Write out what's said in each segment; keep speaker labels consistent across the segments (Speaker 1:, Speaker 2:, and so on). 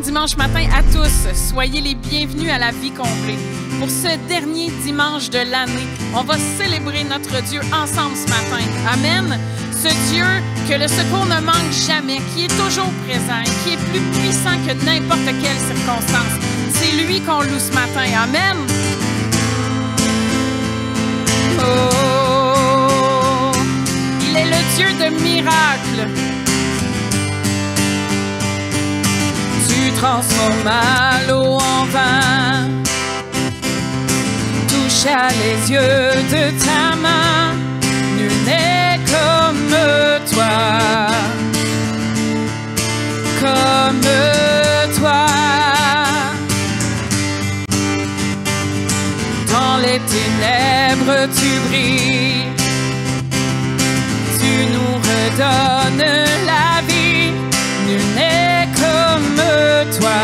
Speaker 1: dimanche matin à tous. Soyez les bienvenus à la vie comblée. Pour ce dernier dimanche de l'année, on va célébrer notre Dieu ensemble ce matin. Amen. Ce Dieu que le secours ne manque jamais, qui est toujours présent, qui est plus puissant que n'importe quelle circonstance. C'est lui qu'on loue ce matin. Amen. Oh, il est le Dieu de miracles. Tu transformas l'eau en vin, toucha les yeux de ta main. Nul n'est comme toi, comme toi. Dans les ténèbres tu brilles, tu nous redonnes la vie. Nul n'est comme toi,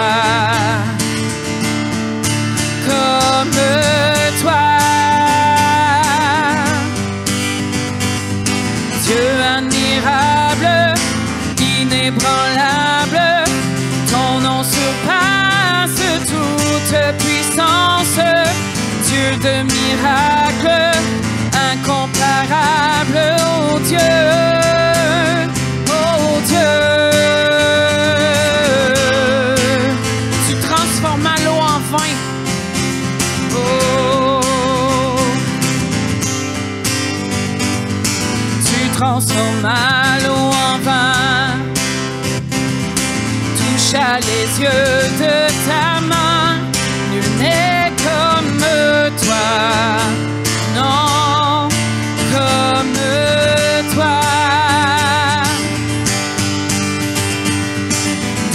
Speaker 1: comme toi. Dieu admirable, inébranlable, ton nom surpasse toute puissance. Dieu de miracles, incomparable, oh Dieu, oh Dieu. Tu transformas l'eau en vin. Oh, tu transformas l'eau en vin, toucha les yeux de ta main. Nul n'est comme toi, non, comme toi.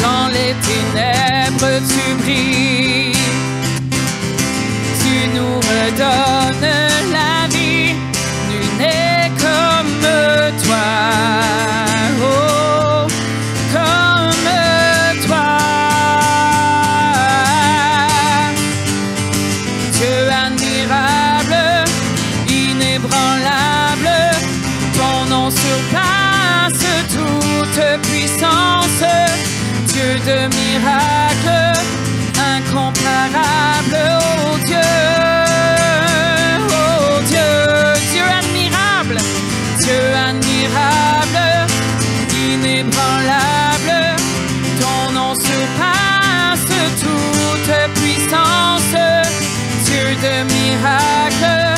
Speaker 1: Dans les ténèbres tu brilles, tu nous redonnes la vie. Nul n'est comme toi, oh, comme toi. Dieu admirable, inébranlable, ton nom surpasse toute puissance. Dieu de miracles, incomparable, oh Dieu, oh Dieu. Dieu admirable, Dieu admirable, inébranlable, ton nom surpasse toute puissance. Dieu de miracles,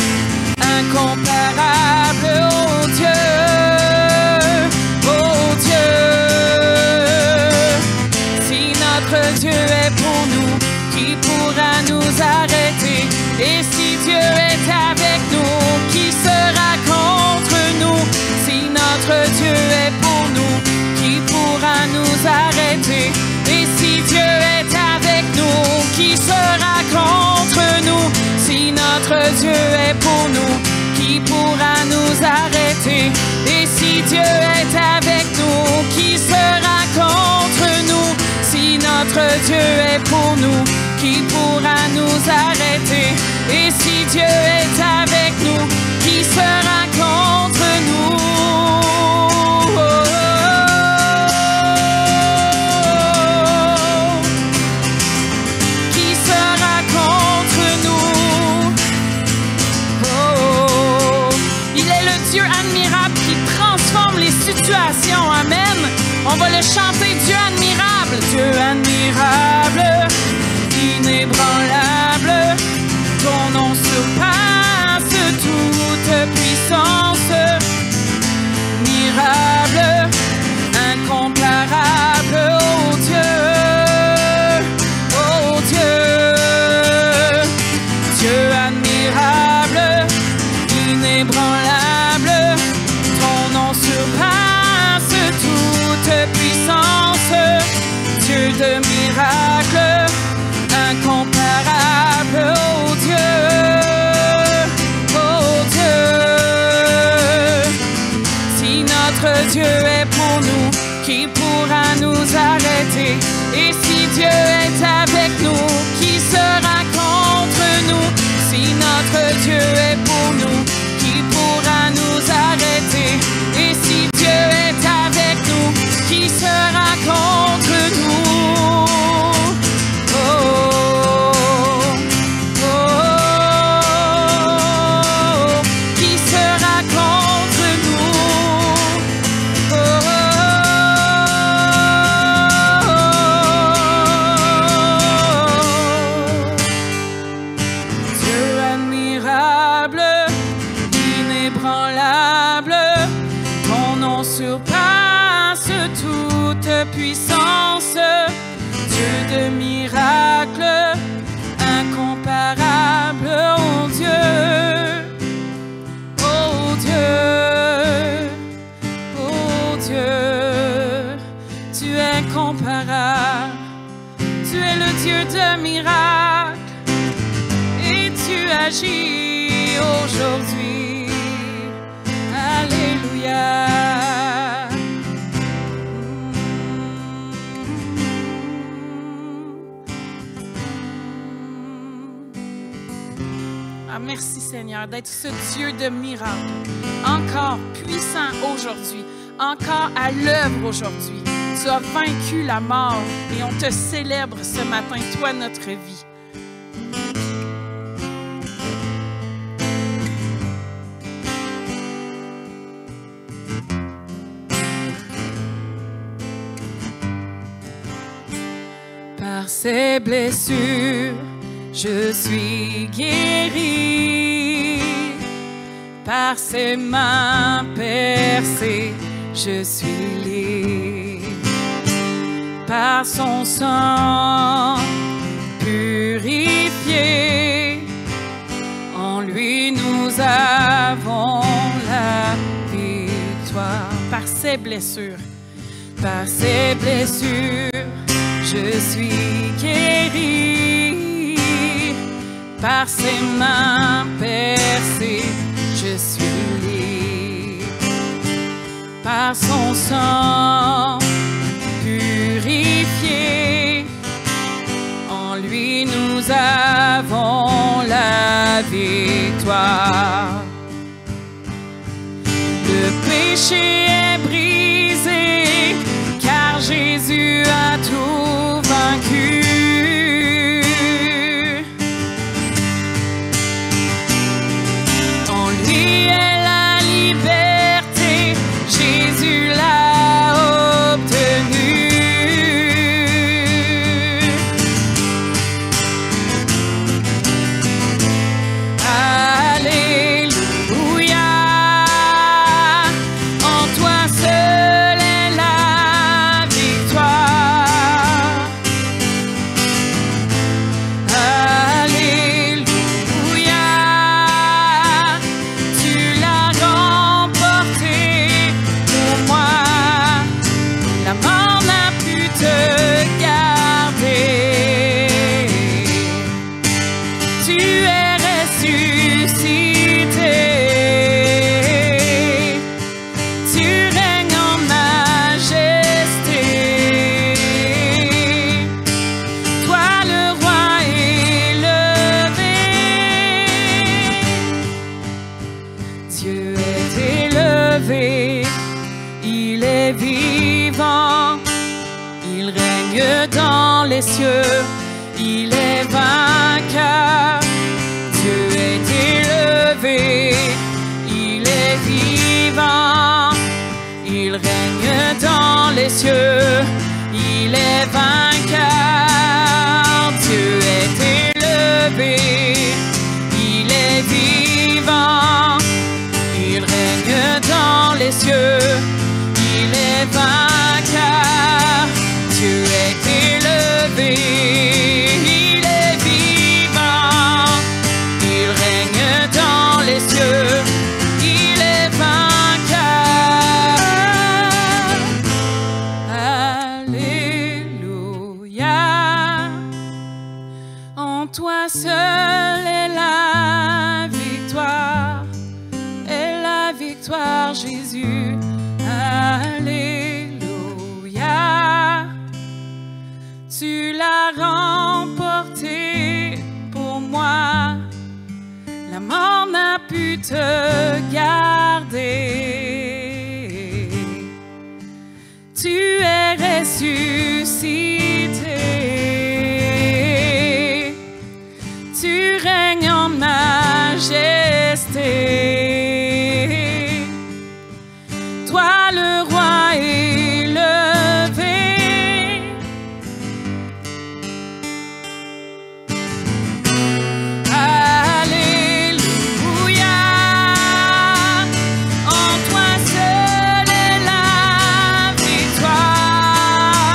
Speaker 1: incomparable, oh Dieu, oh Dieu. Si notre Dieu est pour nous, qui pourra nous arrêter? Et si Dieu est avec nous, qui sera contre nous? Si notre Dieu est pour nous, qui pourra nous arrêter? Et si Dieu est avec nous, qui sera contre nous? Si notre Dieu est pour nous, qui pourra nous arrêter? Et si Dieu est avec nous, qui sera contre nous? Si notre Dieu est pour nous, qui pourra nous arrêter? Et si Dieu est avec nous, qui sera contre nous? Qui sera contre nous? Oh, il est le Dieu admirable qui transforme les situations. Amen. On va le chanter, Dieu admirable, Dieu admirable, inébranlable, ton nom surpasse toute puissance. Mirable, incomparable, oh Dieu, oh Dieu. Dieu admirable, inébranlable, ton nom surpasse toute puissance. Dieu de miracles, incomparable, oh Dieu, oh Dieu. Si notre Dieu est pour nous, qui pourra nous arrêter? Et si Dieu est avec nous, qui sera contre nous? Si notre Dieu est pour nous, qui pourra nous arrêter? Et si Dieu est avec nous, qui sera contre nous? puissance, Dieu de miracles, incomparable, oh Dieu, oh Dieu, oh Dieu, tu es incomparable, tu es le Dieu de miracles et tu agis aujourd'hui. Alléluia. Ah, merci Seigneur d'être ce Dieu de miracles, encore puissant aujourd'hui, encore à l'œuvre aujourd'hui. Tu as vaincu la mort et on te célèbre ce matin, toi, notre vie. Par ses blessures, je suis guéri. Par ses mains percées, je suis libre. Par son sang purifié, en lui nous avons la victoire. Par ses blessures, je suis guéri. Par ses mains percées, je suis libre. Par son sang purifié, en lui nous avons la victoire. Le péché est brisé, car Jésus a tout vaincu. En lui est la liberté, Jésus l'a obtenue. Alléluia, en toi seul est la victoire. Alléluia, tu l'as remporté pour moi. La mort n'a pu te garder. Tu es ressuscité. Tu règnes en majesté. Toi le roi élevé. Dieu est élevé, il est vivant, il règne dans les cieux, il est vainqueur. Dieu est élevé, il est vivant, il règne dans les cieux, il est vainqueur. Dieu est élevé, il est vivant, il règne dans les cieux, il est vainqueur. Dieu est élevé, il est vivant, il règne dans les cieux, il est vainqueur. Alléluia, en toi seul est la victoire, Jésus. Alléluia, tu l'as remporté pour moi. La mort n'a pu te garder. Tu es ressuscité. Tu règnes en majesté. Toi le roi élevé. Alléluia, en toi seul est la victoire.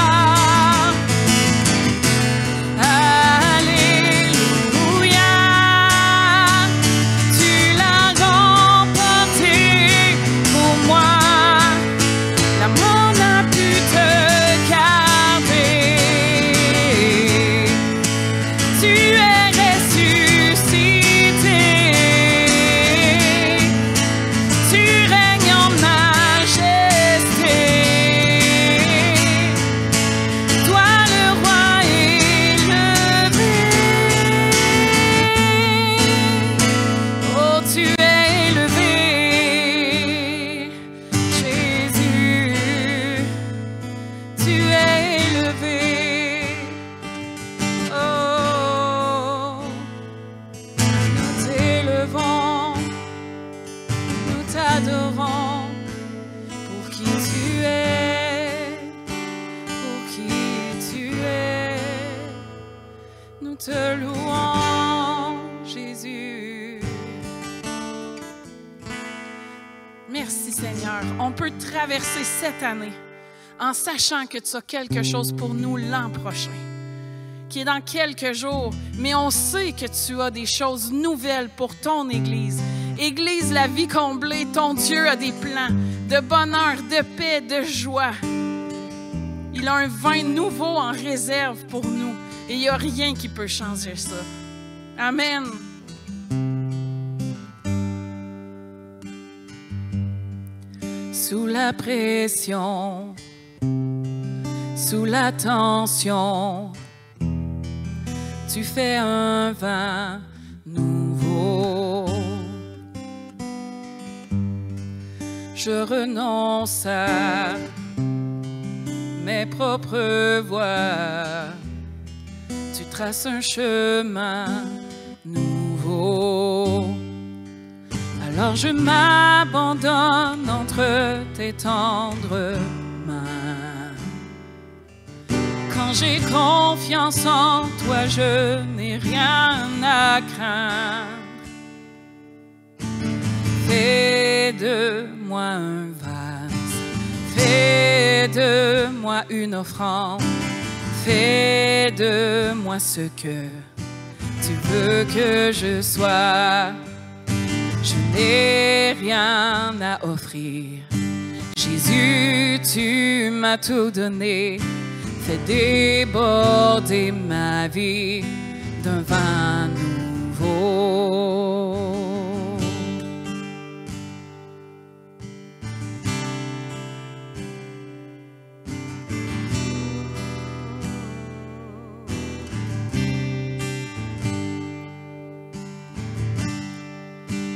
Speaker 1: te louons, Jésus. Merci Seigneur. On peut traverser cette année en sachant que tu as quelque chose pour nous l'an prochain, qui est dans quelques jours, mais on sait que tu as des choses nouvelles pour ton Église. Église, la vie comblée, ton Dieu a des plans de bonheur, de paix, de joie. Il a un vin nouveau en réserve pour nous et il n'y a rien qui peut changer ça. Amen. Sous la pression, sous la tension, tu fais un vin nouveau. Je renonce à mes propres voies. Tu traces un chemin nouveau. Alors je m'abandonne entre tes tendres mains. Quand j'ai confiance en toi, je n'ai rien à craindre. Fais de moi un vase, fais de moi une offrande, fais de moi ce que tu veux que je sois. Je n'ai rien à offrir. Jésus, tu m'as tout donné. Fais déborder ma vie d'un vin nouveau.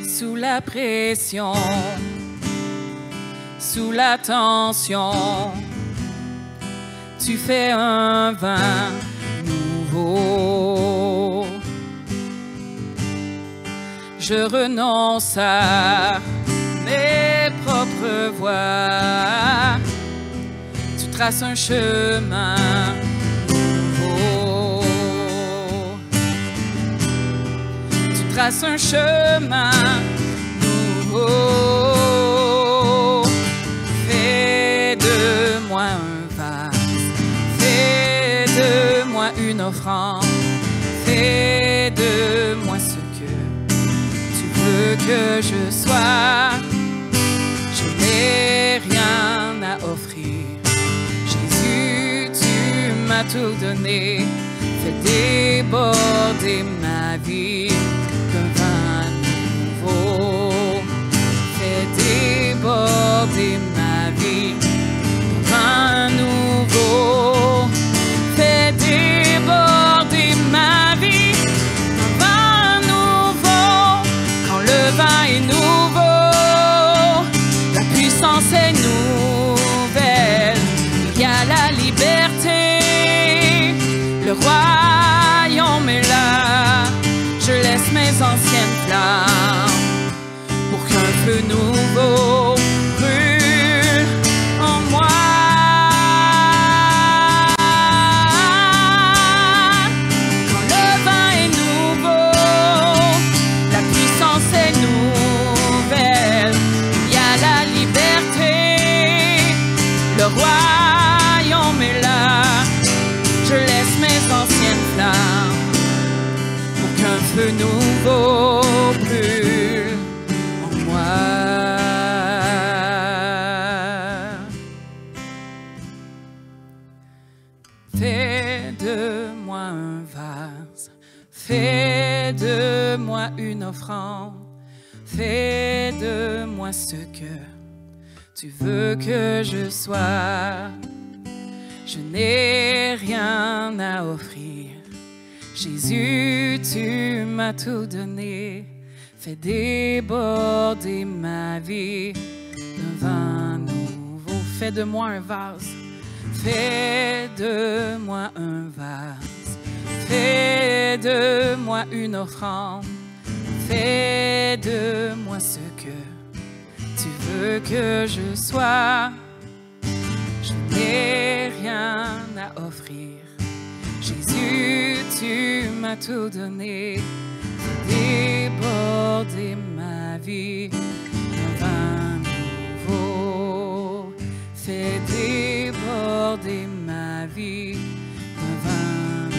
Speaker 1: Sous la pression, sous la tension, tu fais un vin nouveau. Je renonce à mes propres voies. Tu traces un chemin nouveau. Tu traces un chemin nouveau. Fais de moi un vase, fais de moi une offrande, fais de moi ce que tu veux que je sois. Je n'ai rien à offrir. Jésus, tu m'as tout donné. Fais déborder ma vie d'un vin nouveau. Fais déborder ma vie d'un vin nouveau. Fais déborder ma vie d'un vin nouveau. Quand le vin est nouveau, la puissance est nouvelle. Il y a la liberté, le royaume est là. Je laisse mes anciennes flammes pour qu'un feu nouveau brûle en moi. Quand le vin est nouveau, la puissance est nouvelle. Il y a la liberté, le royaume est là. Je laisse mes anciennes flammes pour qu'un feu nouveau brûle en moi. Fais de moi un vase, fais de moi une offrande, fais de moi ce que tu veux que je sois. Je n'ai rien à offrir. Jésus, tu m'as tout donné. Fais déborder ma vie d'un vin nouveau. Fais de moi un vase. Fais de moi un vase. Fais de moi une offrande. Fais de moi ce que tu veux que je sois. Je n'ai rien à offrir. Jésus, tu m'as tout donné. Fais déborder ma vie d'un vin nouveau. Fais déborder ma vie d'un vin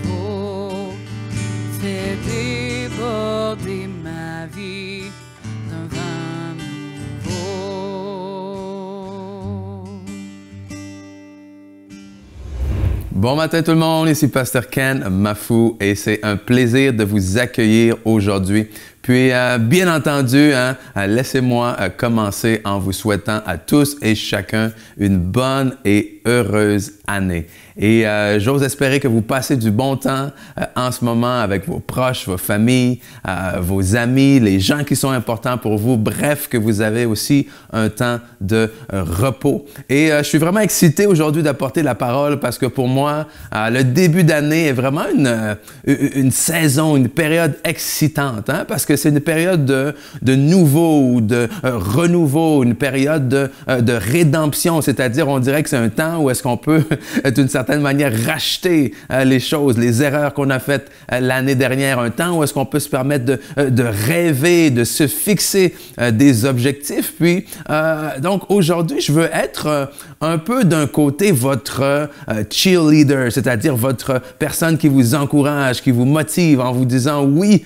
Speaker 1: nouveau. Fais déborder ma vie d'un vin nouveau.
Speaker 2: Bon matin tout le monde, ici Pasteur Ken Mafou et c'est un plaisir de vous accueillir aujourd'hui. Puis, bien entendu, laissez-moi commencer en vous souhaitant à tous et chacun une bonne et heureuse année. Et j'ose espérer que vous passez du bon temps en ce moment avec vos proches, vos familles, vos amis, les gens qui sont importants pour vous. Bref, que vous avez aussi un temps de repos. Et je suis vraiment excité aujourd'hui d'apporter la parole parce que pour moi, le début d'année est vraiment une saison, une période excitante, parce que c'est une période de nouveau ou de renouveau, une période de rédemption, c'est-à-dire on dirait que c'est un temps où est-ce qu'on peut d'une certaine manière racheter les choses, les erreurs qu'on a faites l'année dernière, un temps où est-ce qu'on peut se permettre de rêver, de se fixer des objectifs. Puis, donc aujourd'hui, je veux être un peu d'un côté votre cheerleader, c'est-à-dire votre personne qui vous encourage, qui vous motive en vous disant oui,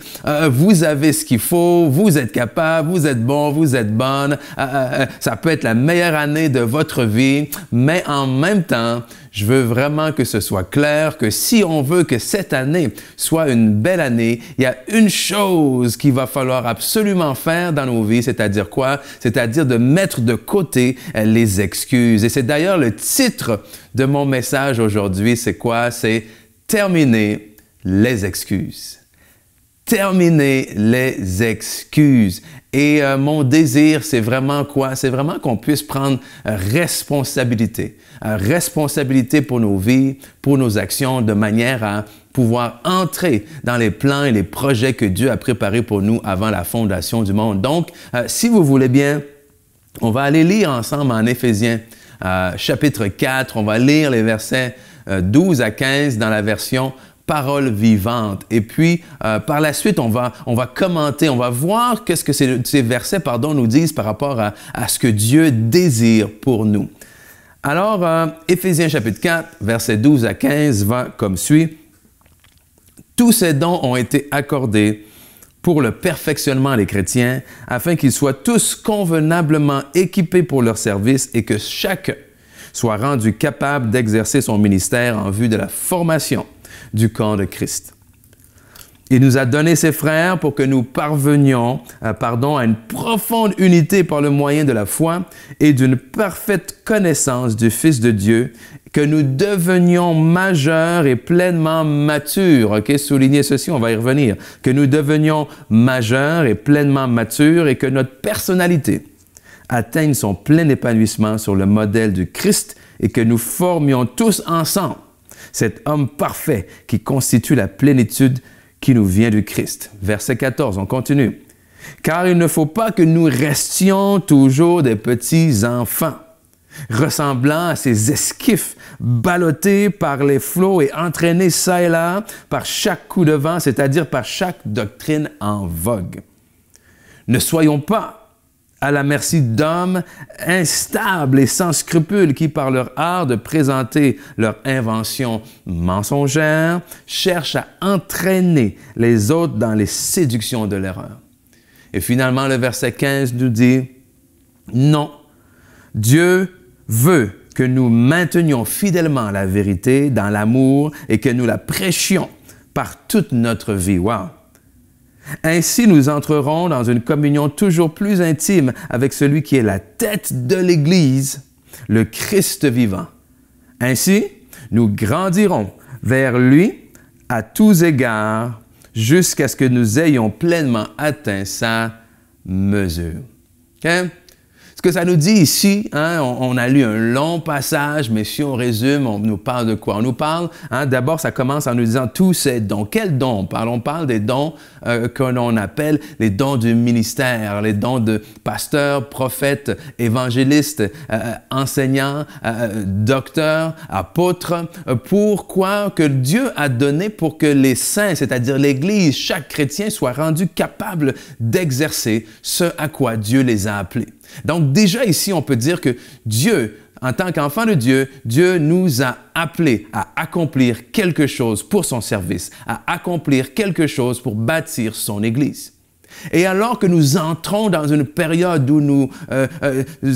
Speaker 2: vous avez ce qu'il faut, vous êtes capable, vous êtes bon, vous êtes bonne, ça peut être la meilleure année de votre vie, mais en même temps, je veux vraiment que ce soit clair que si on veut que cette année soit une belle année, il y a une chose qu'il va falloir absolument faire dans nos vies, c'est-à-dire quoi? C'est-à-dire de mettre de côté les excuses. Et c'est d'ailleurs le titre de mon message aujourd'hui, c'est quoi? C'est « Terminer les excuses ». Terminer les excuses. Et mon désir, c'est vraiment quoi? C'est vraiment qu'on puisse prendre responsabilité. Responsabilité pour nos vies, pour nos actions, de manière à pouvoir entrer dans les plans et les projets que Dieu a préparés pour nous avant la fondation du monde. Donc, si vous voulez bien, on va aller lire ensemble en Éphésiens, chapitre 4. On va lire les versets 12 à 15 dans la version parole vivante. Et puis, par la suite, on va commenter, on va voir qu'est-ce que ces versets nous disent par rapport à ce que Dieu désire pour nous. Alors, Éphésiens chapitre 4, versets 12 à 15 va comme suit. « Tous ces dons ont été accordés pour le perfectionnement des chrétiens, afin qu'ils soient tous convenablement équipés pour leur service et que chacun soit rendu capable d'exercer son ministère en vue de la formation du corps de Christ. Il nous a donné ses frères pour que nous parvenions à une profonde unité par le moyen de la foi et d'une parfaite connaissance du Fils de Dieu, que nous devenions majeurs et pleinement matures. OK, soulignez ceci, on va y revenir. Que nous devenions majeurs et pleinement matures et que notre personnalité atteigne son plein épanouissement sur le modèle du Christ et que nous formions tous ensemble cet homme parfait qui constitue la plénitude qui nous vient du Christ. Verset 14, on continue. « Car il ne faut pas que nous restions toujours des petits enfants, ressemblant à ces esquifs ballottés par les flots et entraînés çà et là par chaque coup de vent, c'est-à-dire par chaque doctrine en vogue. Ne soyons pas à la merci d'hommes instables et sans scrupules qui, par leur art de présenter leur invention mensongère, cherchent à entraîner les autres dans les séductions de l'erreur. » Et finalement, le verset 15 nous dit, « Non, Dieu veut que nous maintenions fidèlement la vérité dans l'amour et que nous la prêchions par toute notre vie. » Wow! Ainsi, nous entrerons dans une communion toujours plus intime avec celui qui est la tête de l'Église, le Christ vivant. Ainsi, nous grandirons vers lui à tous égards jusqu'à ce que nous ayons pleinement atteint sa mesure. Okay? que ça nous dit ici, hein, on a lu un long passage, mais si on résume, on nous parle de quoi? On nous parle, hein, d'abord, ça commence en nous disant tous ces dons. Quels dons on parle? On parle des dons que l'on appelle les dons du ministère, les dons de pasteur, prophète, évangéliste, enseignant, docteur, apôtre. Pourquoi? Que Dieu a donné pour que les saints, c'est-à-dire l'Église, chaque chrétien soit rendu capable d'exercer ce à quoi Dieu les a appelés. Donc déjà ici, on peut dire que Dieu, en tant qu'enfant de Dieu, Dieu nous a appelés à accomplir quelque chose pour son service, à accomplir quelque chose pour bâtir son Église. Et alors que nous entrons dans une période où nous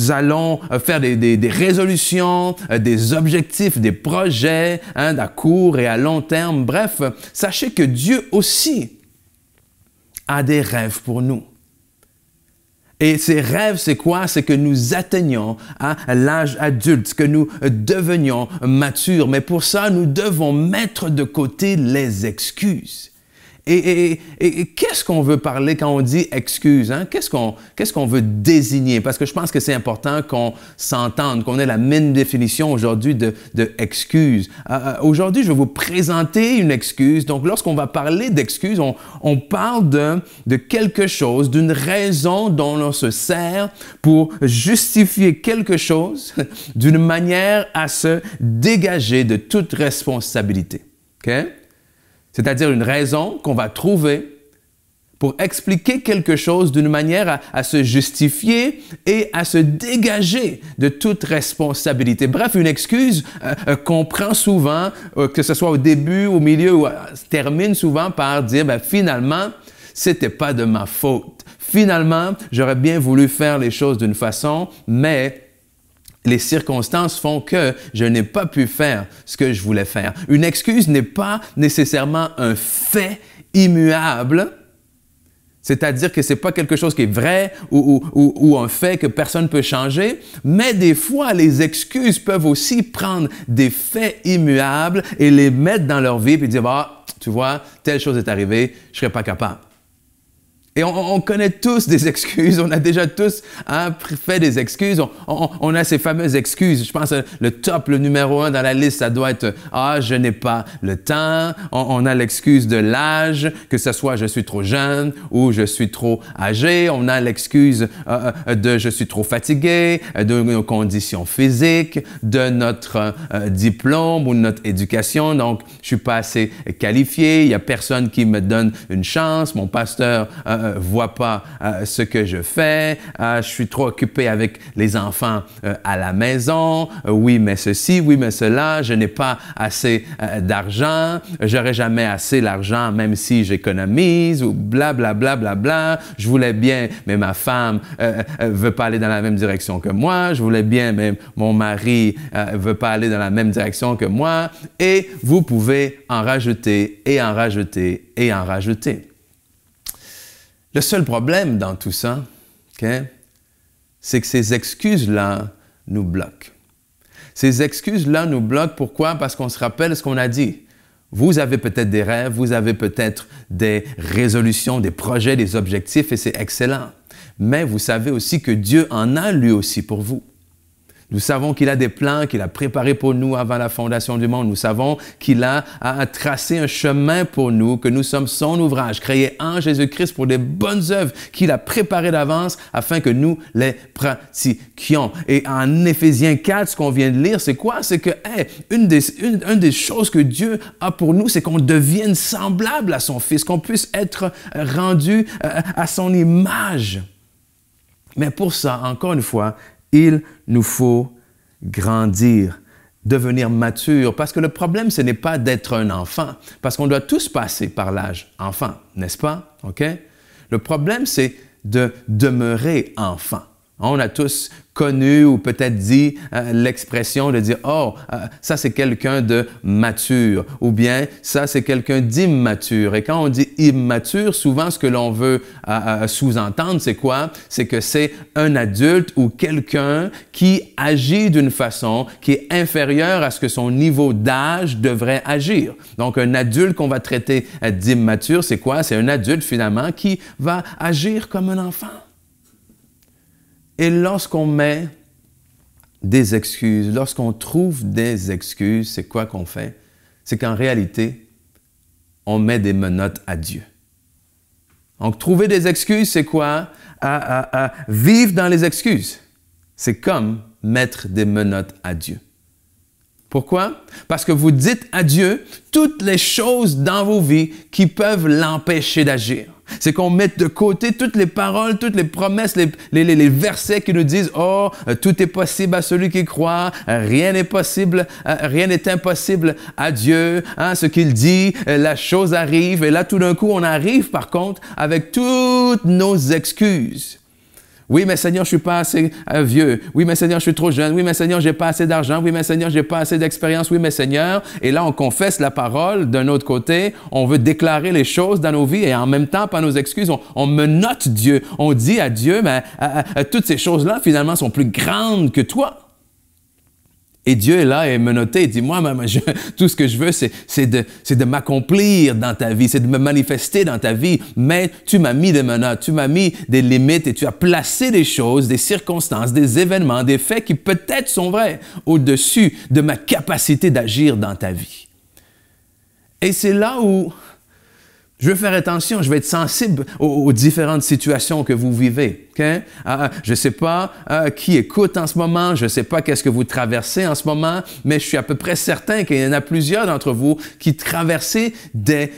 Speaker 2: allons faire des résolutions, des objectifs, des projets, hein, à court et à long terme, bref, sachez que Dieu aussi a des rêves pour nous. Et ces rêves, c'est quoi? C'est que nous atteignions à l'âge adulte, que nous devenions matures. Mais pour ça, nous devons mettre de côté les excuses. Et qu'est-ce qu'on veut parler quand on dit excuse? Hein? Qu'est-ce qu'on veut désigner? Parce que je pense que c'est important qu'on s'entende, qu'on ait la même définition aujourd'hui de excuse. Aujourd'hui, je vais vous présenter une excuse. Donc, lorsqu'on va parler d'excuse, on parle de quelque chose, d'une raison dont on se sert pour justifier quelque chose d'une manière à se dégager de toute responsabilité. OK? C'est-à-dire une raison qu'on va trouver pour expliquer quelque chose d'une manière à se justifier et à se dégager de toute responsabilité. Bref, une excuse qu'on prend souvent, que ce soit au début, au milieu, ou se termine souvent par dire « finalement, c'était pas de ma faute. Finalement, j'aurais bien voulu faire les choses d'une façon, mais les circonstances font que je n'ai pas pu faire ce que je voulais faire. » Une excuse n'est pas nécessairement un fait immuable, c'est-à-dire que ce n'est pas quelque chose qui est vrai ou un fait que personne ne peut changer, mais des fois, les excuses peuvent aussi prendre des faits immuables et les mettre dans leur vie et dire « Ah, tu vois, telle chose est arrivée, je ne serais pas capable. » Et on connaît tous des excuses, on a déjà tous fait des excuses, on a ces fameuses excuses. Je pense que le numéro 1 dans la liste, ça doit être « Ah, je n'ai pas le temps », on a l'excuse de l'âge, que ce soit « je suis trop jeune » ou « je suis trop âgé », on a l'excuse de « je suis trop fatigué », de nos conditions physiques, de notre diplôme ou de notre éducation, donc je ne suis pas assez qualifié, il n'y a personne qui me donne une chance, mon pasteur voit pas ce que je fais, je suis trop occupé avec les enfants à la maison, oui mais ceci, oui mais cela, je n'ai pas assez d'argent, j'aurai jamais assez d'argent même si j'économise ou bla bla bla bla bla, je voulais bien mais ma femme veut pas aller dans la même direction que moi, je voulais bien mais mon mari veut pas aller dans la même direction que moi, et vous pouvez en rajouter et en rajouter et en rajouter. Le seul problème dans tout ça, okay, c'est que ces excuses-là nous bloquent. Ces excuses-là nous bloquent. Pourquoi? Parce qu'on se rappelle ce qu'on a dit. Vous avez peut-être des rêves, vous avez peut-être des résolutions, des projets, des objectifs, et c'est excellent. Mais vous savez aussi que Dieu en a lui aussi pour vous. Nous savons qu'il a des plans, qu'il a préparés pour nous avant la fondation du monde. Nous savons qu'il a tracé un chemin pour nous, que nous sommes son ouvrage, créé en Jésus-Christ pour des bonnes œuvres qu'il a préparées d'avance afin que nous les pratiquions. Et en Éphésiens 4, ce qu'on vient de lire, c'est quoi? C'est que une des choses que Dieu a pour nous, c'est qu'on devienne semblable à son Fils, qu'on puisse être rendu à son image. Mais pour ça, encore une fois, il nous faut grandir, devenir mature. Parce que le problème, ce n'est pas d'être un enfant. Parce qu'on doit tous passer par l'âge enfant, n'est-ce pas? OK? Le problème, c'est de demeurer enfant. On a tous connu ou peut-être dit l'expression de dire « Oh, ça c'est quelqu'un de mature » ou bien « Ça c'est quelqu'un d'immature ». Et quand on dit immature, souvent ce que l'on veut sous-entendre, c'est quoi? C'est que c'est un adulte ou quelqu'un qui agit d'une façon qui est inférieure à ce que son niveau d'âge devrait agir. Donc un adulte qu'on va traiter d'immature, c'est quoi? C'est un adulte finalement qui va agir comme un enfant. Et lorsqu'on met des excuses, lorsqu'on trouve des excuses, c'est quoi qu'on fait? C'est qu'en réalité, on met des menottes à Dieu. Donc, trouver des excuses, c'est quoi? Vivre dans les excuses. C'est comme mettre des menottes à Dieu. Pourquoi? Parce que vous dites à Dieu toutes les choses dans vos vies qui peuvent l'empêcher d'agir. C'est qu'on met de côté toutes les paroles, toutes les promesses, les versets qui nous disent « Oh, tout est possible à celui qui croit, rien n'est possible, rien n'est impossible à Dieu. Hein, » Ce qu'il dit, la chose arrive. Et là, tout d'un coup, on arrive par contre avec toutes nos excuses. Oui, mais Seigneur, je suis pas assez vieux. Oui, mais Seigneur, je suis trop jeune. Oui, mais Seigneur, j'ai pas assez d'argent. Oui, mais Seigneur, j'ai pas assez d'expérience. Oui, mais Seigneur. Et là, on confesse la parole. D'un autre côté, on veut déclarer les choses dans nos vies et en même temps, par nos excuses, on menotte Dieu. On dit à Dieu, mais toutes ces choses-là, finalement, sont plus grandes que toi. Et Dieu est là et menotté, il dit, moi, tout ce que je veux, c'est de m'accomplir dans ta vie, c'est de me manifester dans ta vie, mais tu m'as mis des menottes, tu m'as mis des limites et tu as placé des choses, des circonstances, des événements, des faits qui peut-être sont vrais au-dessus de ma capacité d'agir dans ta vie. Et c'est là où je veux faire attention, je vais être sensible aux différentes situations que vous vivez. Okay? Je ne sais pas qui écoute en ce moment, je ne sais pas qu'est-ce que vous traversez en ce moment, mais je suis à peu près certain qu'il y en a plusieurs d'entre vous qui traversez des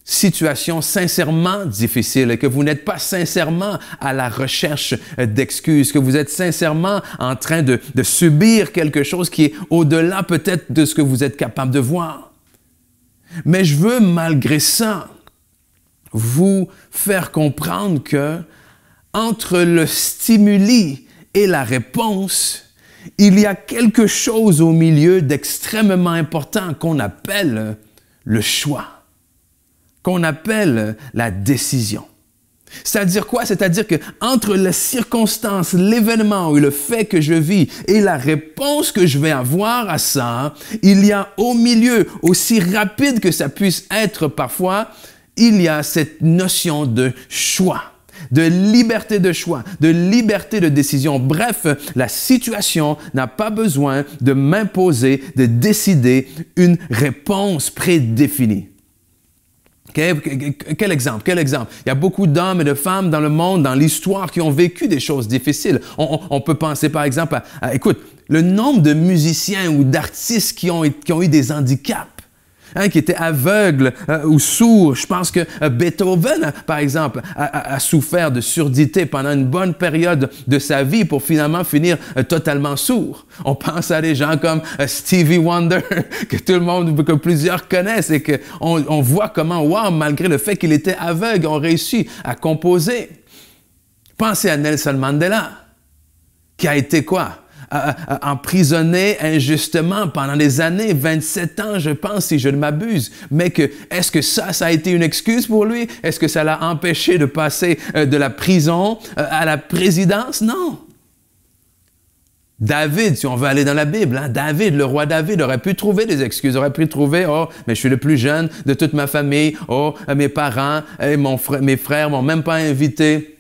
Speaker 2: situations sincèrement difficiles et que vous n'êtes pas sincèrement à la recherche d'excuses, que vous êtes sincèrement en train de subir quelque chose qui est au-delà peut-être de ce que vous êtes capable de voir. Mais je veux malgré ça vous faire comprendre que entre le stimuli et la réponse, il y a quelque chose au milieu d'extrêmement important qu'on appelle le choix, qu'on appelle la décision. C'est-à-dire quoi? C'est-à-dire que entre la circonstance, l'événement ou le fait que je vis et la réponse que je vais avoir à ça, il y a au milieu, aussi rapide que ça puisse être parfois, il y a cette notion de choix, de liberté de choix, de liberté de décision. Bref, la situation n'a pas besoin de m'imposer, de décider une réponse prédéfinie. Quel exemple? Quel exemple? Il y a beaucoup d'hommes et de femmes dans le monde, dans l'histoire, qui ont vécu des choses difficiles. On peut penser par exemple écoute, le nombre de musiciens ou d'artistes qui ont eu des handicaps. Hein, qui étaient aveugles ou sourds. Je pense que Beethoven, par exemple, a souffert de surdité pendant une bonne période de sa vie pour finalement finir totalement sourd. On pense à des gens comme Stevie Wonder, que tout le monde, que plusieurs connaissent et qu'on voit comment, wow, malgré le fait qu'il était aveugle, on réussit à composer. Pensez à Nelson Mandela, qui a été quoi? Emprisonné injustement pendant des années, 27 ans, je pense, si je ne m'abuse. Mais est-ce que ça a été une excuse pour lui? Est-ce que ça l'a empêché de passer de la prison à la présidence? Non. David, si on veut aller dans la Bible, hein, David, le roi David, aurait pu trouver des excuses, aurait pu trouver, oh, mais je suis le plus jeune de toute ma famille, oh, mes parents et mes frères m'ont même pas invité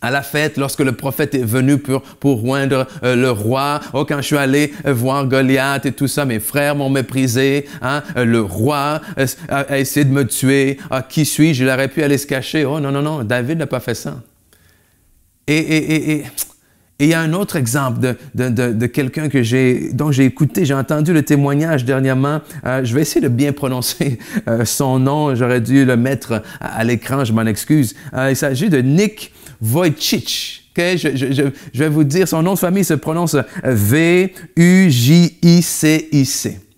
Speaker 2: à la fête, lorsque le prophète est venu pour oindre le roi. Oh, quand je suis allé voir Goliath et tout ça, mes frères m'ont méprisé. Hein? Le roi a essayé de me tuer. Ah, qui suis-je? Il aurait pu aller se cacher. Oh, non, non, non, David n'a pas fait ça. Et il y a un autre exemple de quelqu'un dont j'ai écouté, j'ai entendu le témoignage dernièrement. Je vais essayer de bien prononcer son nom. J'aurais dû le mettre à l'écran, je m'en excuse. Il s'agit de Nick Vujicic. Okay? Je vais vous dire, son nom de famille se prononce V-U-J-I-C-I-C.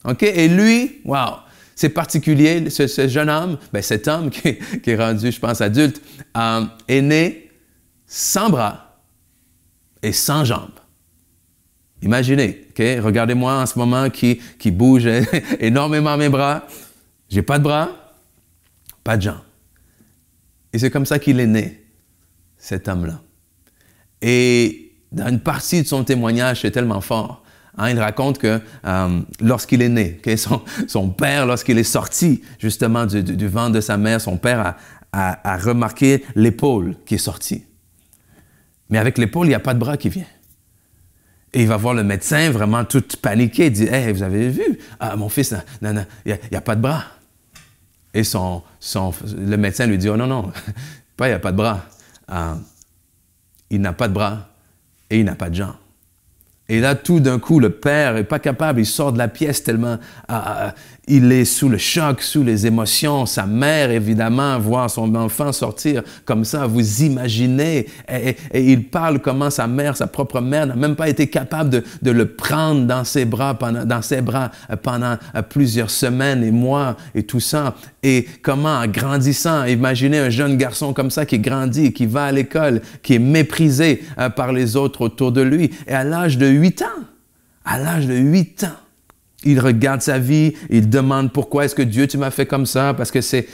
Speaker 2: Okay? Et lui, wow, c'est particulier, ce jeune homme, cet homme qui est rendu, je pense, adulte, est né sans bras et sans jambes. Imaginez, okay? Regardez-moi en ce moment qui bouge énormément mes bras. J'ai pas de bras, pas de jambes. Et c'est comme ça qu'il est né, cet homme-là. Et dans une partie de son témoignage, c'est tellement fort. Hein, il raconte que lorsqu'il est né, okay, son père, lorsqu'il est sorti justement du ventre de sa mère, son père a remarqué l'épaule qui est sortie. Mais avec l'épaule, il n'y a pas de bras qui vient. Et il va voir le médecin vraiment tout paniqué. Il dit, « Hey, vous avez vu? Mon fils, il n'y a pas de bras. » Et le médecin lui dit, « Oh non, non, pas il n'y a pas de bras. Il n'a pas de bras et il n'a pas de jambes. » Et là, tout d'un coup, le père n'est pas capable, il sort de la pièce tellement il est sous le choc, sous les émotions. Sa mère, évidemment, voir son enfant sortir comme ça, vous imaginez. Et il parle comment sa mère, sa propre mère, n'a même pas été capable de le prendre dans ses bras pendant plusieurs semaines et mois et tout ça. Et comment, en grandissant, imaginez un jeune garçon comme ça qui grandit, qui va à l'école, qui est méprisé par les autres autour de lui. Et à l'âge de 8 ans, il regarde sa vie, il demande pourquoi est-ce que Dieu, tu m'as fait comme ça, parce que ses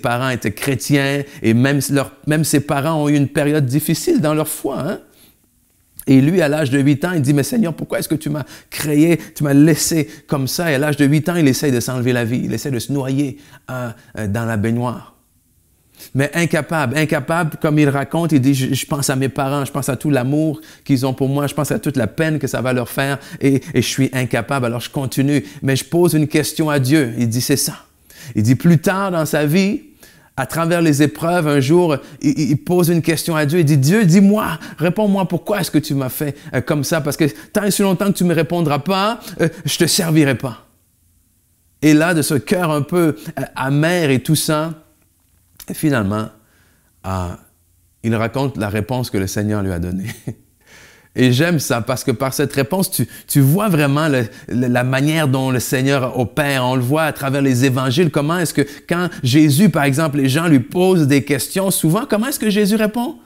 Speaker 2: parents étaient chrétiens et même ses parents ont eu une période difficile dans leur foi. Hein? Et lui, à l'âge de 8 ans, il dit, mais Seigneur, pourquoi est-ce que tu m'as créé, tu m'as laissé comme ça? Et à l'âge de 8 ans, il essaie de s'enlever la vie, il essaie de se noyer dans la baignoire. Mais incapable, comme il raconte, il dit, je pense à mes parents, je pense à tout l'amour qu'ils ont pour moi, je pense à toute la peine que ça va leur faire et je suis incapable, alors je continue. Mais je pose une question à Dieu, il dit, c'est ça. Il dit, plus tard dans sa vie, à travers les épreuves, un jour, il pose une question à Dieu, il dit, Dieu, dis-moi, réponds-moi, pourquoi est-ce que tu m'as fait comme ça? Parce que tant et si longtemps que tu ne me répondras pas, je te servirai pas. Et là, de ce cœur un peu amer et tout ça, et finalement, il raconte la réponse que le Seigneur lui a donnée. Et j'aime ça parce que par cette réponse, tu vois vraiment la manière dont le Seigneur opère. On le voit à travers les évangiles. Comment est-ce que quand Jésus, par exemple, les gens lui posent des questions, souvent, comment est-ce que Jésus répond?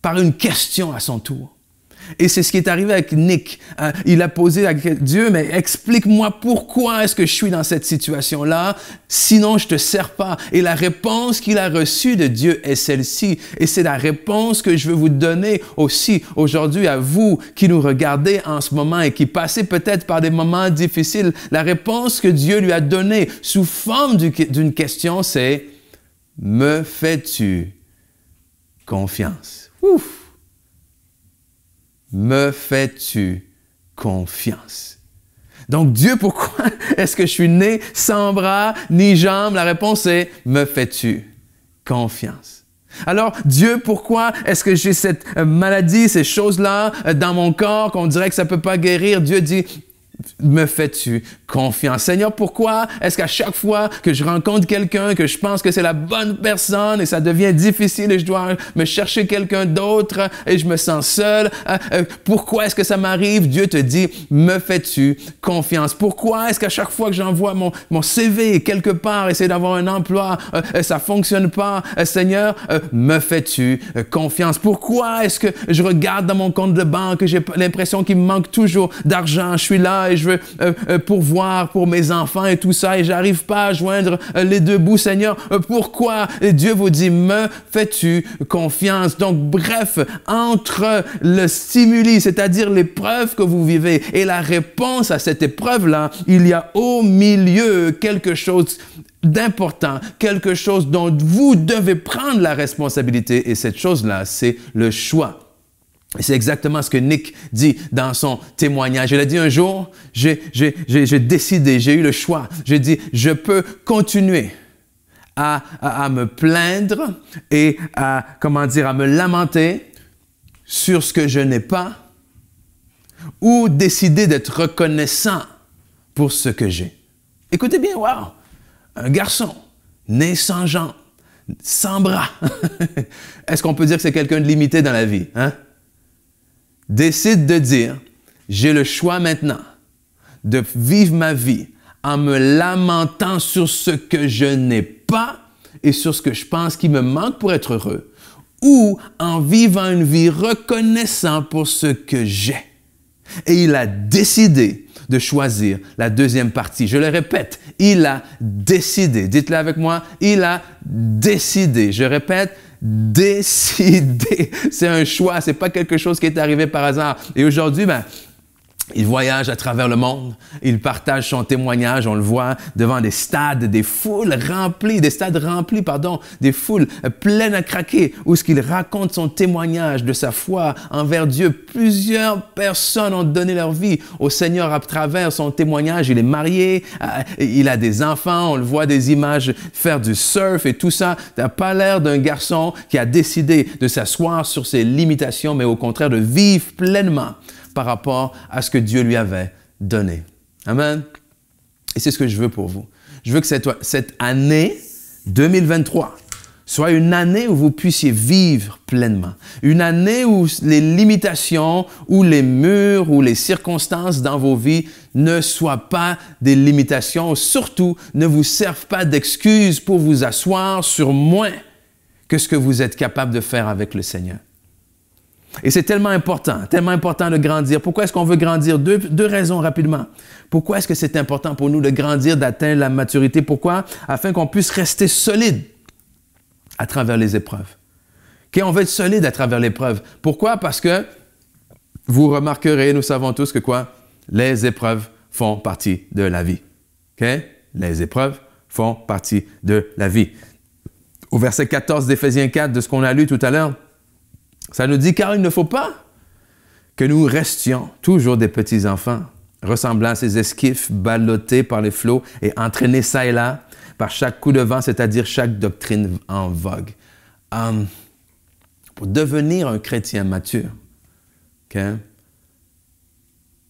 Speaker 2: Par une question à son tour. Et c'est ce qui est arrivé avec Nick. Il a posé à Dieu, mais explique-moi pourquoi est-ce que je suis dans cette situation-là, sinon je ne te sers pas. Et la réponse qu'il a reçue de Dieu est celle-ci. Et c'est la réponse que je veux vous donner aussi aujourd'hui à vous qui nous regardez en ce moment et qui passez peut-être par des moments difficiles. La réponse que Dieu lui a donnée sous forme d'une question, c'est « Me fais-tu confiance? » Ouf! Me fais-tu confiance? Donc, Dieu, pourquoi est-ce que je suis né sans bras ni jambes? La réponse est, me fais-tu confiance? Alors, Dieu, pourquoi est-ce que j'ai cette maladie, ces choses-là dans mon corps qu'on dirait que ça ne peut pas guérir? Dieu dit, me fais-tu confiance? Seigneur, pourquoi est-ce qu'à chaque fois que je rencontre quelqu'un, que je pense que c'est la bonne personne et ça devient difficile et je dois me chercher quelqu'un d'autre et je me sens seul, pourquoi est-ce que ça m'arrive? Dieu te dit, me fais-tu confiance? Pourquoi est-ce qu'à chaque fois que j'envoie mon CV quelque part, essayer d'avoir un emploi, ça ne fonctionne pas? Seigneur, me fais-tu confiance? Pourquoi est-ce que je regarde dans mon compte de banque et j'ai l'impression qu'il me manque toujours d'argent? Je suis là et je veux pourvoir pour mes enfants et tout ça et j'arrive pas à joindre les deux bouts. Seigneur, pourquoi? Et Dieu vous dit, me fais-tu confiance? Donc, bref, entre le stimuli, c'est-à-dire l'épreuve que vous vivez et la réponse à cette épreuve-là, il y a au milieu quelque chose d'important, quelque chose dont vous devez prendre la responsabilité et cette chose-là, c'est le choix. Et c'est exactement ce que Nick dit dans son témoignage. Il a dit un jour, j'ai décidé, j'ai eu le choix. J'ai dit, je peux continuer à me plaindre et à me lamenter sur ce que je n'ai pas ou décider d'être reconnaissant pour ce que j'ai. Écoutez bien, wow! Un garçon né sans jambes, sans bras. Est-ce qu'on peut dire que c'est quelqu'un de limité dans la vie, hein? Décide de dire, j'ai le choix maintenant de vivre ma vie en me lamentant sur ce que je n'ai pas et sur ce que je pense qui me manque pour être heureux, ou en vivant une vie reconnaissant pour ce que j'ai. Et il a décidé de choisir la deuxième partie. Je le répète, il a décidé. Dites-le avec moi, il a décidé. Je répète, décider. C'est un choix, c'est pas quelque chose qui est arrivé par hasard. Et aujourd'hui, Il voyage à travers le monde, il partage son témoignage, on le voit devant des stades, des foules remplies, des foules pleines à craquer, où ce qu'il raconte son témoignage de sa foi envers Dieu. Plusieurs personnes ont donné leur vie au Seigneur à travers son témoignage. Il est marié, il a des enfants, on le voit des images faire du surf et tout ça. Tu n'as pas l'air d'un garçon qui a décidé de s'asseoir sur ses limitations, mais au contraire de vivre pleinement par rapport à ce que Dieu lui avait donné. Amen. Et c'est ce que je veux pour vous. Je veux que cette année 2023 soit une année où vous puissiez vivre pleinement. Une année où les limitations, ou les murs, ou les circonstances dans vos vies ne soient pas des limitations. Surtout, ne vous servent pas d'excuses pour vous asseoir sur moins que ce que vous êtes capable de faire avec le Seigneur. Et c'est tellement important de grandir. Pourquoi est-ce qu'on veut grandir? Deux raisons rapidement. Pourquoi est-ce que c'est important pour nous de grandir, d'atteindre la maturité? Pourquoi? Afin qu'on puisse rester solide à travers les épreuves. Okay? On veut être solide à travers l'épreuve. Pourquoi? Parce que vous remarquerez, nous savons tous que quoi? Les épreuves font partie de la vie. Okay? Les épreuves font partie de la vie. Au verset 14 d'Éphésiens 4, de ce qu'on a lu tout à l'heure, ça nous dit, car il ne faut pas que nous restions toujours des petits enfants, ressemblant à ces esquifs ballottés par les flots et entraînés çà et là par chaque coup de vent, c'est-à-dire chaque doctrine en vogue. Pour devenir un chrétien mature, okay,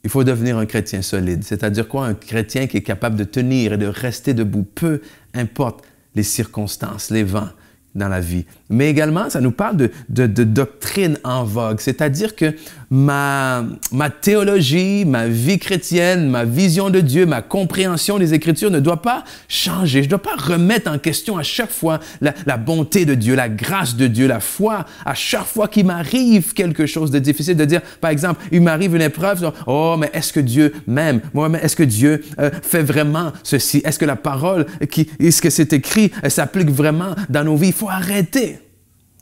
Speaker 2: il faut devenir un chrétien solide. C'est-à-dire quoi? Un chrétien qui est capable de tenir et de rester debout, peu importe les circonstances, les vents dans la vie. Mais également, ça nous parle de doctrine en vogue. C'est-à-dire que ma théologie, ma vie chrétienne, ma vision de Dieu, ma compréhension des Écritures ne doit pas changer. Je ne dois pas remettre en question à chaque fois la bonté de Dieu, la grâce de Dieu, la foi. À chaque fois qu'il m'arrive quelque chose de difficile, de dire, par exemple, il m'arrive une épreuve, oh, mais est-ce que Dieu m'aime? Mais est-ce que Dieu fait vraiment ceci? Est-ce que la parole, est-ce que c'est écrit, s'applique vraiment dans nos vies? Il faut arrêter.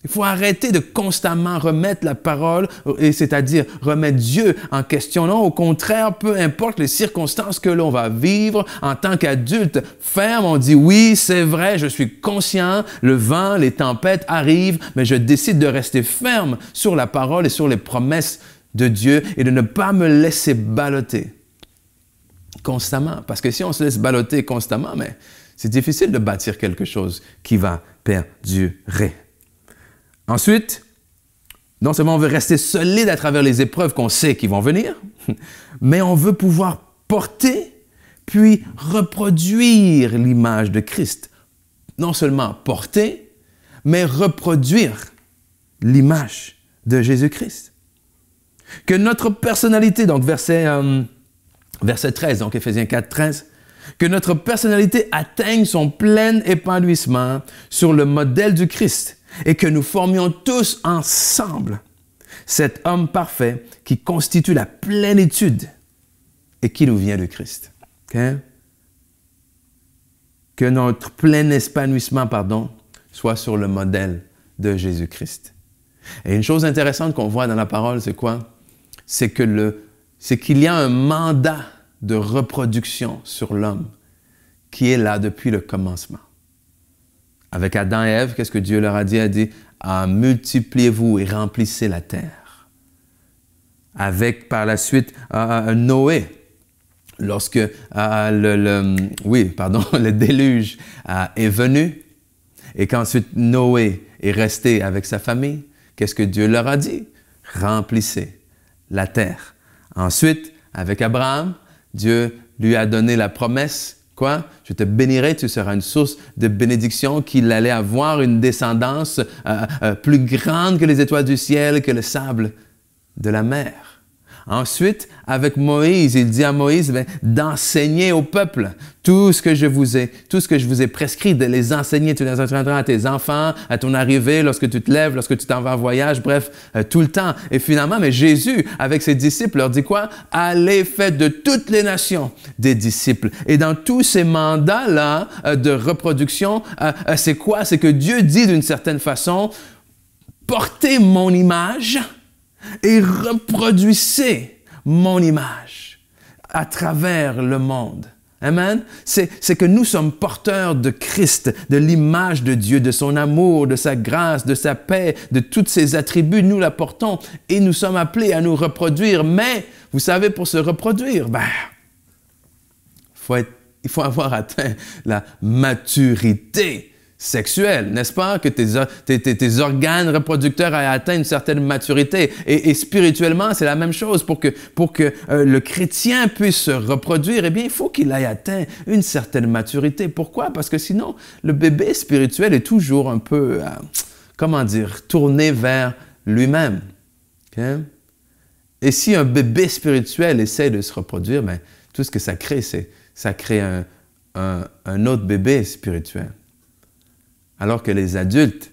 Speaker 2: Il faut arrêter de constamment remettre la parole, c'est-à-dire remettre Dieu en question. Non, au contraire, peu importe les circonstances que l'on va vivre, en tant qu'adulte ferme, on dit oui, c'est vrai, je suis conscient, le vent, les tempêtes arrivent, mais je décide de rester ferme sur la parole et sur les promesses de Dieu et de ne pas me laisser balloter constamment. Parce que si on se laisse balloter constamment, mais c'est difficile de bâtir quelque chose qui va perdurer. Ensuite, non seulement on veut rester solide à travers les épreuves qu'on sait qui vont venir, mais on veut pouvoir porter puis reproduire l'image de Christ. Non seulement porter, mais reproduire l'image de Jésus-Christ. Que notre personnalité, donc verset 13, donc Éphésiens 4, 13, que notre personnalité atteigne son plein épanouissement sur le modèle du Christ et que nous formions tous ensemble cet homme parfait qui constitue la plénitude et qui nous vient de Christ. Okay? Que notre plein épanouissement, soit sur le modèle de Jésus-Christ. Et une chose intéressante qu'on voit dans la parole, c'est quoi? C'est qu'il y a un mandat de reproduction sur l'homme qui est là depuis le commencement. Avec Adam et Ève, qu'est-ce que Dieu leur a dit? Il a dit, multipliez-vous et remplissez la terre. Avec par la suite Noé, lorsque le déluge est venu et qu'ensuite Noé est resté avec sa famille, qu'est-ce que Dieu leur a dit? Remplissez la terre. Ensuite, avec Abraham, Dieu lui a donné la promesse, quoi? Je te bénirai, tu seras une source de bénédiction, qu'il allait avoir une descendance plus grande que les étoiles du ciel, que le sable de la mer. Ensuite, avec Moïse, il dit à Moïse d'enseigner au peuple tout ce que je vous ai prescrit, de les enseigner. Tu les enseigneras à tes enfants, à ton arrivée, lorsque tu te lèves, lorsque tu t'en vas en voyage, bref, tout le temps. Et finalement, mais Jésus, avec ses disciples, leur dit quoi? Allez, faites de toutes les nations des disciples. Et dans tous ces mandats-là de reproduction, c'est quoi? C'est que Dieu dit d'une certaine façon, portez mon image et reproduisez mon image à travers le monde. Amen. C'est que nous sommes porteurs de Christ, de l'image de Dieu, de son amour, de sa grâce, de sa paix, de tous ses attributs. Nous la portons et nous sommes appelés à nous reproduire. Mais, vous savez, pour se reproduire, il faut avoir atteint la maturité sexuelle, n'est-ce pas? Que tes organes reproducteurs aient atteint une certaine maturité. Et spirituellement, c'est la même chose. Pour que le chrétien puisse se reproduire, eh bien, il faut qu'il ait atteint une certaine maturité. Pourquoi? Parce que sinon, le bébé spirituel est toujours un peu, tourné vers lui-même. Okay? Et si un bébé spirituel essaie de se reproduire, bien, tout ce que ça crée, ça crée un autre bébé spirituel. Alors que les adultes,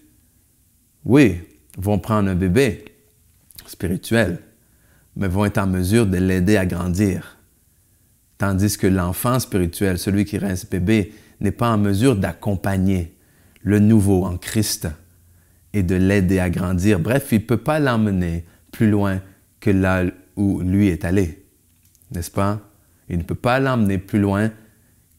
Speaker 2: oui, vont prendre un bébé spirituel, mais vont être en mesure de l'aider à grandir. Tandis que l'enfant spirituel, celui qui reste bébé, n'est pas en mesure d'accompagner le nouveau en Christ et de l'aider à grandir. Bref, il ne peut pas l'emmener plus loin que là où lui est allé, n'est-ce pas? Il ne peut pas l'emmener plus loin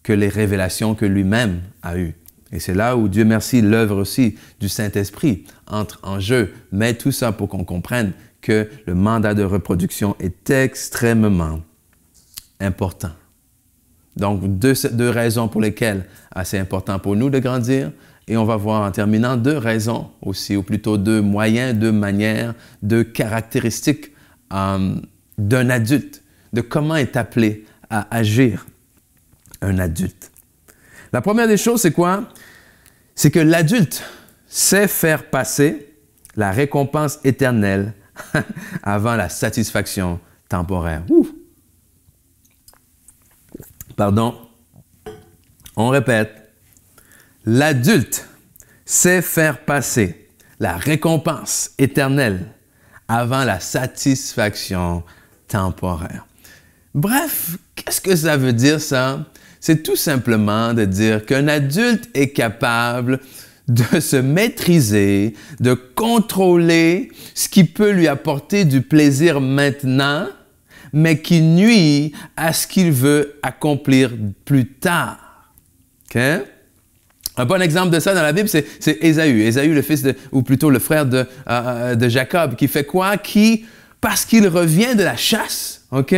Speaker 2: que les révélations que lui-même a eues. Et c'est là où, Dieu merci, l'œuvre aussi du Saint-Esprit entre en jeu. Mais tout ça pour qu'on comprenne que le mandat de reproduction est extrêmement important. Donc, deux raisons pour lesquelles c'est important pour nous de grandir. Et on va voir en terminant 2 raisons aussi, ou plutôt 2 moyens, 2 manières, 2 caractéristiques d'un adulte, de comment est appelé à agir un adulte. La première des choses, c'est quoi? C'est que l'adulte sait faire passer la récompense éternelle avant la satisfaction temporaire. Ouh. Pardon. On répète. L'adulte sait faire passer la récompense éternelle avant la satisfaction temporaire. Bref, qu'est-ce que ça veut dire ça? C'est tout simplement de dire qu'un adulte est capable de se maîtriser, de contrôler ce qui peut lui apporter du plaisir maintenant, mais qui nuit à ce qu'il veut accomplir plus tard. Okay? Un bon exemple de ça dans la Bible, c'est Ésaü. Ésaü, le fils ou plutôt le frère de Jacob, qui fait quoi? Parce qu'il revient de la chasse, OK?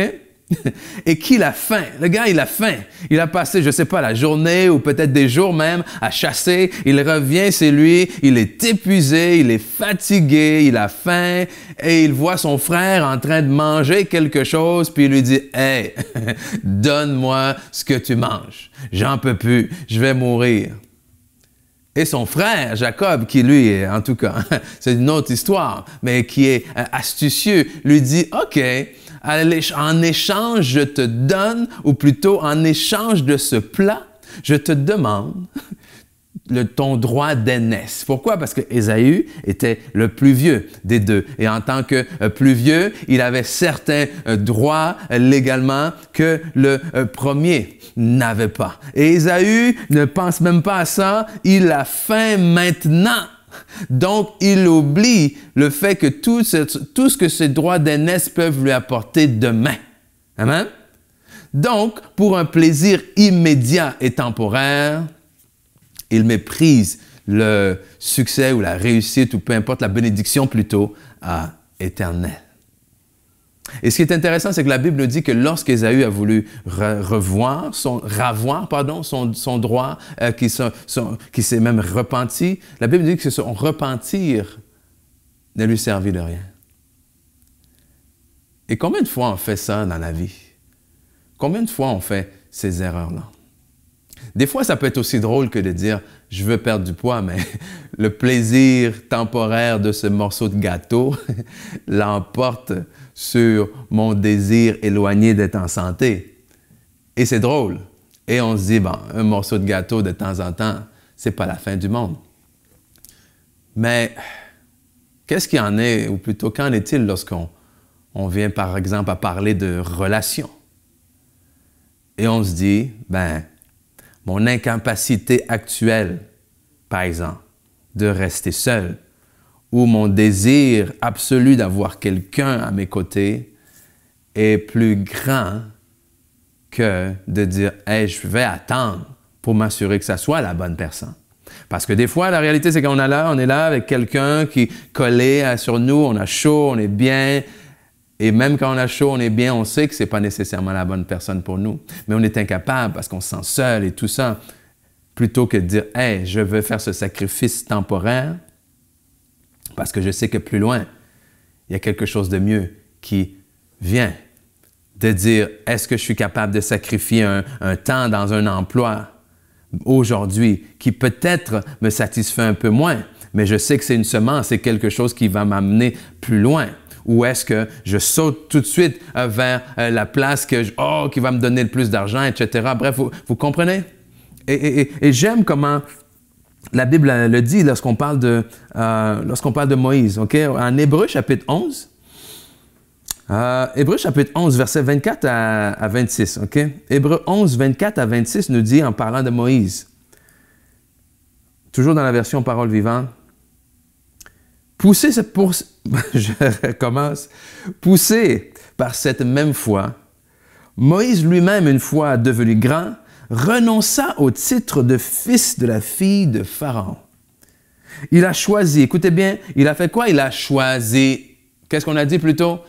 Speaker 2: Et qu'il a faim. Le gars, il a faim. Il a passé, je ne sais pas, la journée ou peut-être des jours même à chasser. Il revient, c'est lui, il est épuisé, il est fatigué, il a faim et il voit son frère en train de manger quelque chose puis il lui dit « Hey, donne-moi ce que tu manges. J'en peux plus, je vais mourir. » Et son frère, Jacob, qui lui, en tout cas, c'est une autre histoire, mais qui est astucieux, lui dit « OK, en échange, je te donne, ou plutôt en échange de ce plat, je te demande ton droit d'aînesse. » Pourquoi? Parce que Ésaü était le plus vieux des deux. Et en tant que plus vieux, il avait certains droits légalement que le premier n'avait pas. Et Ésaü ne pense même pas à ça. Il a faim maintenant. Donc, il oublie le fait que tout ce que ses droits d'aînesse peuvent lui apporter demain. Amen? Donc, pour un plaisir immédiat et temporaire, il méprise le succès ou la réussite ou peu importe, la bénédiction plutôt éternelle. Et ce qui est intéressant, c'est que la Bible nous dit que lorsqu'Ésaü a voulu ravoir son droit, qui s'est même repenti, la Bible dit que son repentir ne lui servit de rien. Et combien de fois on fait ça dans la vie? Combien de fois on fait ces erreurs-là? Des fois, ça peut être aussi drôle que de dire « je veux perdre du poids », mais le plaisir temporaire de ce morceau de gâteau l'emporte sur mon désir éloigné d'être en santé. Et c'est drôle. Et on se dit, bon, un morceau de gâteau de temps en temps, c'est pas la fin du monde. Mais qu'est-ce qu'il y en est, ou plutôt qu'en est-il lorsqu'on vient par exemple à parler de relations? Et on se dit, ben, mon incapacité actuelle, par exemple, de rester seul, ou mon désir absolu d'avoir quelqu'un à mes côtés est plus grand que de dire « Hey, je vais attendre pour m'assurer que ça soit la bonne personne. » Parce que des fois, la réalité, c'est qu'on est là avec quelqu'un qui est collé sur nous, on a chaud, on est bien. Et même quand on a chaud, on est bien, on sait que ce n'est pas nécessairement la bonne personne pour nous. Mais on est incapable parce qu'on se sent seul et tout ça. Plutôt que de dire « Hey, je veux faire ce sacrifice temporaire parce que je sais que plus loin, il y a quelque chose de mieux qui vient. » De dire « Est-ce que je suis capable de sacrifier un temps dans un emploi aujourd'hui qui peut-être me satisfait un peu moins, mais je sais que c'est une semence, c'est quelque chose qui va m'amener plus loin. » Ou est-ce que je saute tout de suite vers la place qui va me donner le plus d'argent, etc. Bref, vous comprenez? Et j'aime comment la Bible le dit lorsqu'on parle de Moïse. Okay? En Hébreux chapitre 11, Hébreux chapitre 11, versets 24 à 26. Okay? Hébreux 11, 24 à 26 nous dit en parlant de Moïse, toujours dans la version Parole vivante, poussé par cette même foi, Moïse lui-même, une fois devenu grand, renonça au titre de fils de la fille de Pharaon. Il a choisi, écoutez bien, il a fait quoi? Il a choisi, qu'est-ce qu'on a dit plus tôt?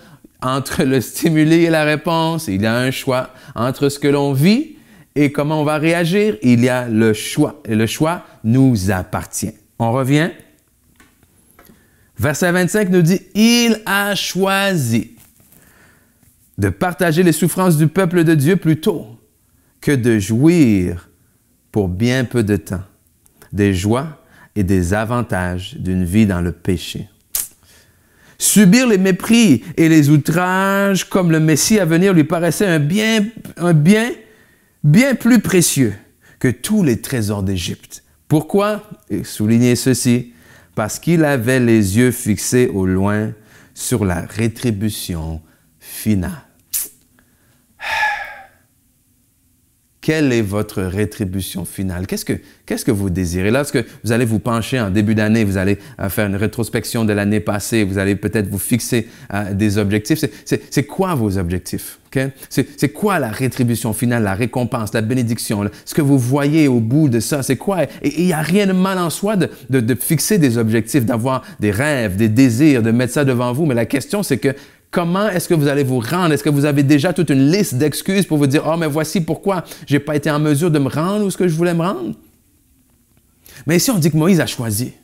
Speaker 2: Entre le stimuli et la réponse, il y a un choix. Entre ce que l'on vit et comment on va réagir, il y a le choix. Et le choix nous appartient. On revient. Verset 25 nous dit, « Il a choisi de partager les souffrances du peuple de Dieu plutôt que de jouir pour bien peu de temps des joies et des avantages d'une vie dans le péché. Subir les mépris et les outrages comme le Messie à venir lui paraissait un bien plus précieux que tous les trésors d'Égypte. Pourquoi? Et soulignez ceci, parce qu'il avait les yeux fixés au loin sur la rétribution finale. Quelle est votre rétribution finale? Qu'est-ce que vous désirez? Lorsque vous allez vous pencher en début d'année, vous allez faire une rétrospection de l'année passée, vous allez peut-être vous fixer des objectifs. C'est quoi vos objectifs? Okay? C'est quoi la rétribution finale, la récompense, la bénédiction? Ce que vous voyez au bout de ça, c'est quoi? Et il n'y a rien de mal en soi de fixer des objectifs, d'avoir des rêves, des désirs, de mettre ça devant vous. Mais la question, c'est que comment est-ce que vous allez vous rendre? Est-ce que vous avez déjà toute une liste d'excuses pour vous dire « Oh, mais voici pourquoi je n'ai pas été en mesure de me rendre où ce que je voulais me rendre? » Mais ici, on dit que Moïse a choisi.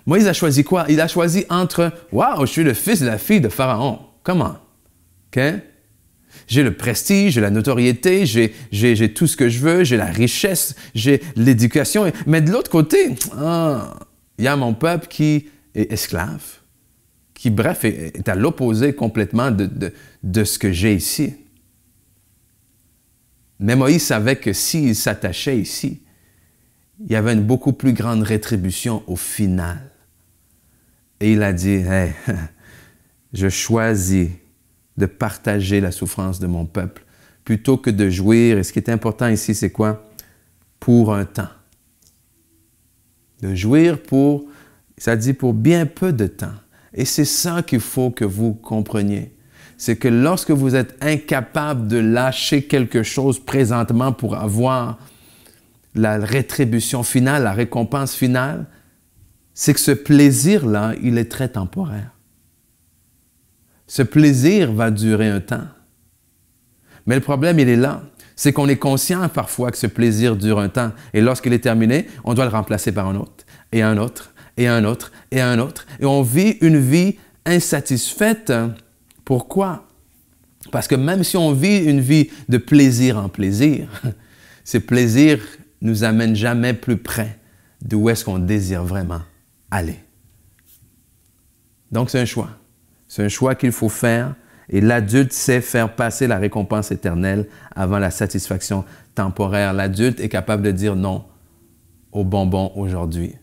Speaker 2: Moïse a choisi quoi? Il a choisi entre « Wow, je suis le fils de la fille de Pharaon. » Comment? OK? J'ai le prestige, j'ai la notoriété, j'ai tout ce que je veux, j'ai la richesse, j'ai l'éducation. Mais de l'autre côté, il y a mon peuple qui est esclave. Qui, bref, est à l'opposé complètement de ce que j'ai ici. Mais Moïse savait que s'il s'attachait ici, il y avait une beaucoup plus grande rétribution au final. Et il a dit, « Hey, je choisis de partager la souffrance de mon peuple plutôt que de jouir. » Et ce qui est important ici, c'est quoi? Pour un temps. De jouir ça dit pour bien peu de temps. Et c'est ça qu'il faut que vous compreniez. C'est que lorsque vous êtes incapable de lâcher quelque chose présentement pour avoir la rétribution finale, la récompense finale, c'est que ce plaisir-là, il est très temporaire. Ce plaisir va durer un temps. Mais le problème, il est là. C'est qu'on est conscient parfois que ce plaisir dure un temps. Et lorsqu'il est terminé, on doit le remplacer par un autre, et un autre, et un autre, et un autre. Et on vit une vie insatisfaite. Pourquoi? Parce que même si on vit une vie de plaisir en plaisir, ces plaisirs ne nous amènent jamais plus près d'où est-ce qu'on désire vraiment aller. Donc c'est un choix. C'est un choix qu'il faut faire. Et l'adulte sait faire passer la récompense éternelle avant la satisfaction temporaire. L'adulte est capable de dire non aux bonbons aujourd'hui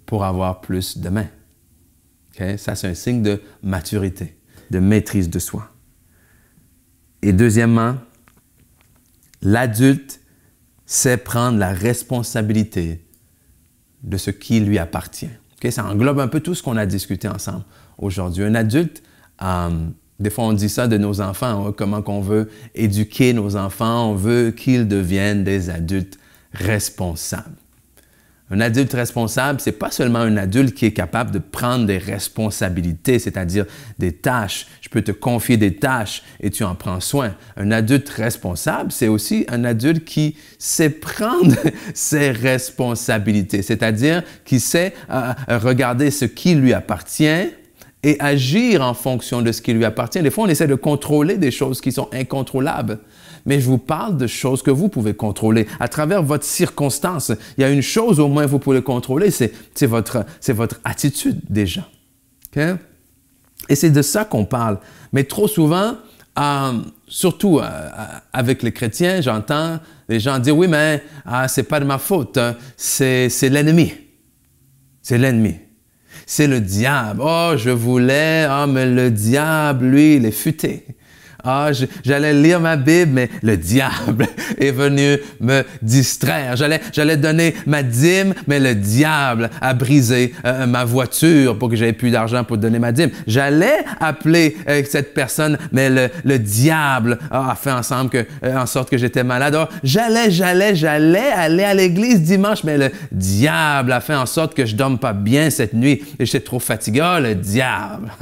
Speaker 2: pour avoir plus demain. Okay? Ça, c'est un signe de maturité, de maîtrise de soi. Et deuxièmement, l'adulte sait prendre la responsabilité de ce qui lui appartient. Okay? Ça englobe un peu tout ce qu'on a discuté ensemble aujourd'hui. Un adulte Des fois, on dit ça de nos enfants, hein, comment qu'on veut éduquer nos enfants, on veut qu'ils deviennent des adultes responsables. Un adulte responsable, ce n'est pas seulement un adulte qui est capable de prendre des responsabilités, c'est-à-dire des tâches. Je peux te confier des tâches et tu en prends soin. Un adulte responsable, c'est aussi un adulte qui sait prendre ses responsabilités, c'est-à-dire qui sait regarder ce qui lui appartient et agir en fonction de ce qui lui appartient. Des fois, on essaie de contrôler des choses qui sont incontrôlables. Mais je vous parle de choses que vous pouvez contrôler. À travers votre circonstance, il y a une chose au moins que vous pouvez contrôler, c'est votre attitude déjà. Okay? Et c'est de ça qu'on parle. Mais trop souvent, surtout avec les chrétiens, j'entends les gens dire « Oui, mais c'est pas de ma faute, hein. C'est l'ennemi. C'est l'ennemi. C'est le diable. Oh, je voulais, mais le diable, lui, il est futé. J'allais lire ma Bible, mais le diable est venu me distraire. J'allais donner ma dîme, mais le diable a brisé ma voiture pour que j'aie plus d'argent pour donner ma dîme. J'allais appeler cette personne, mais le diable a fait en sorte que j'étais malade. Alors, j'allais aller à l'église dimanche, mais le diable a fait en sorte que je ne dorme pas bien cette nuit et j'étais trop fatigué. Oh, le diable!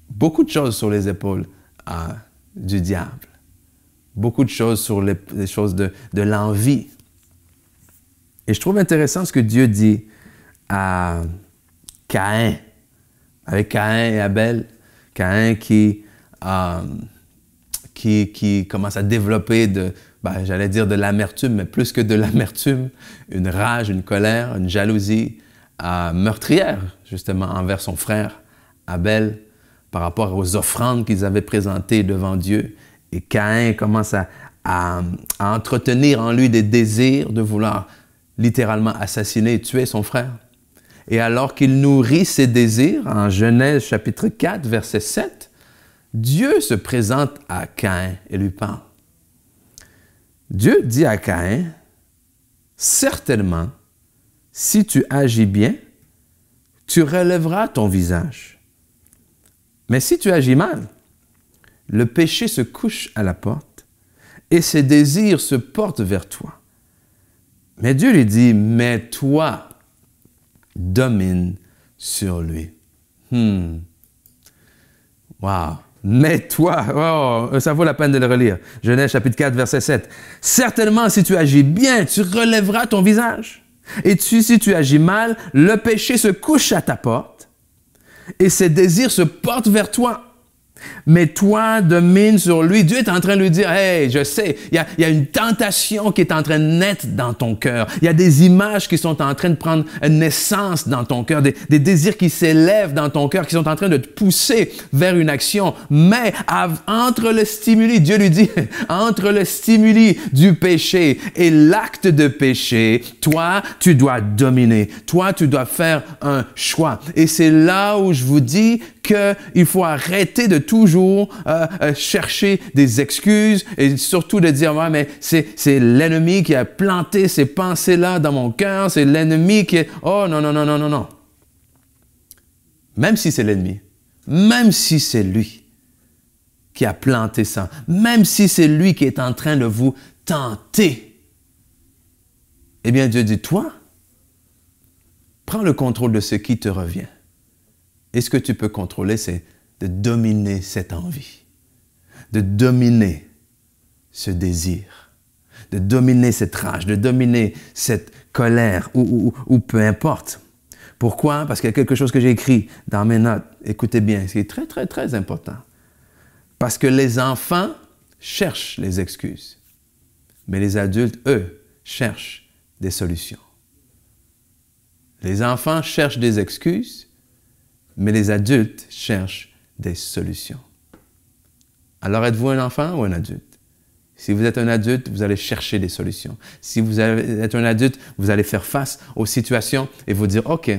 Speaker 2: Beaucoup de choses sur les épaules du diable. Beaucoup de choses sur les choses de l'envie. Et je trouve intéressant ce que Dieu dit à Caïn, avec Caïn et Abel. Caïn qui commence à développer de l'amertume, mais plus que de l'amertume, une rage, une colère, une jalousie meurtrière, justement, envers son frère Abel, par rapport aux offrandes qu'ils avaient présentées devant Dieu. Et Caïn commence à entretenir en lui des désirs de vouloir littéralement assassiner et tuer son frère. Et alors qu'il nourrit ses désirs, en Genèse chapitre 4, verset 7, Dieu se présente à Caïn et lui parle. Dieu dit à Caïn, « Certainement, si tu agis bien, tu relèveras ton visage. Mais si tu agis mal, le péché se couche à la porte et ses désirs se portent vers toi. Mais Dieu lui dit, mais toi, domine sur lui. » Wow! Mais toi, ça vaut la peine de le relire. Genèse chapitre 4, verset 7. « Certainement, si tu agis bien, tu relèveras ton visage. Et si tu agis mal, le péché se couche à ta porte et ses désirs se portent vers toi. Mais toi, domine sur lui. » Dieu est en train de lui dire, « Hey, je sais, il y a une tentation qui est en train de naître dans ton cœur. Il y a des images qui sont en train de prendre naissance dans ton cœur, des désirs qui s'élèvent dans ton cœur, qui sont en train de te pousser vers une action. Mais entre le stimuli, Dieu lui dit, entre le stimuli du péché et l'acte de péché, toi, tu dois dominer. Toi, tu dois faire un choix. Et c'est là où je vous dis qu'il faut arrêter de toujours chercher des excuses et surtout de dire « Ouais, mais c'est l'ennemi qui a planté ces pensées-là dans mon cœur, c'est l'ennemi qui est... » Oh non, non, non, non, non, non. Même si c'est l'ennemi, même si c'est lui qui a planté ça, même si c'est lui qui est en train de vous tenter, eh bien Dieu dit « Toi, prends le contrôle de ce qui te revient. » Et ce que tu peux contrôler, c'est de dominer cette envie, de dominer ce désir, de dominer cette rage, de dominer cette colère ou peu importe. Pourquoi? Parce qu'il y a quelque chose que j'ai écrit dans mes notes. Écoutez bien, c'est très, très, très important. Parce que les enfants cherchent les excuses, mais les adultes, eux, cherchent des solutions. Les enfants cherchent des excuses, mais les adultes cherchent des solutions. Alors, êtes-vous un enfant ou un adulte? Si vous êtes un adulte, vous allez chercher des solutions. Si vous êtes un adulte, vous allez faire face aux situations et vous dire, OK,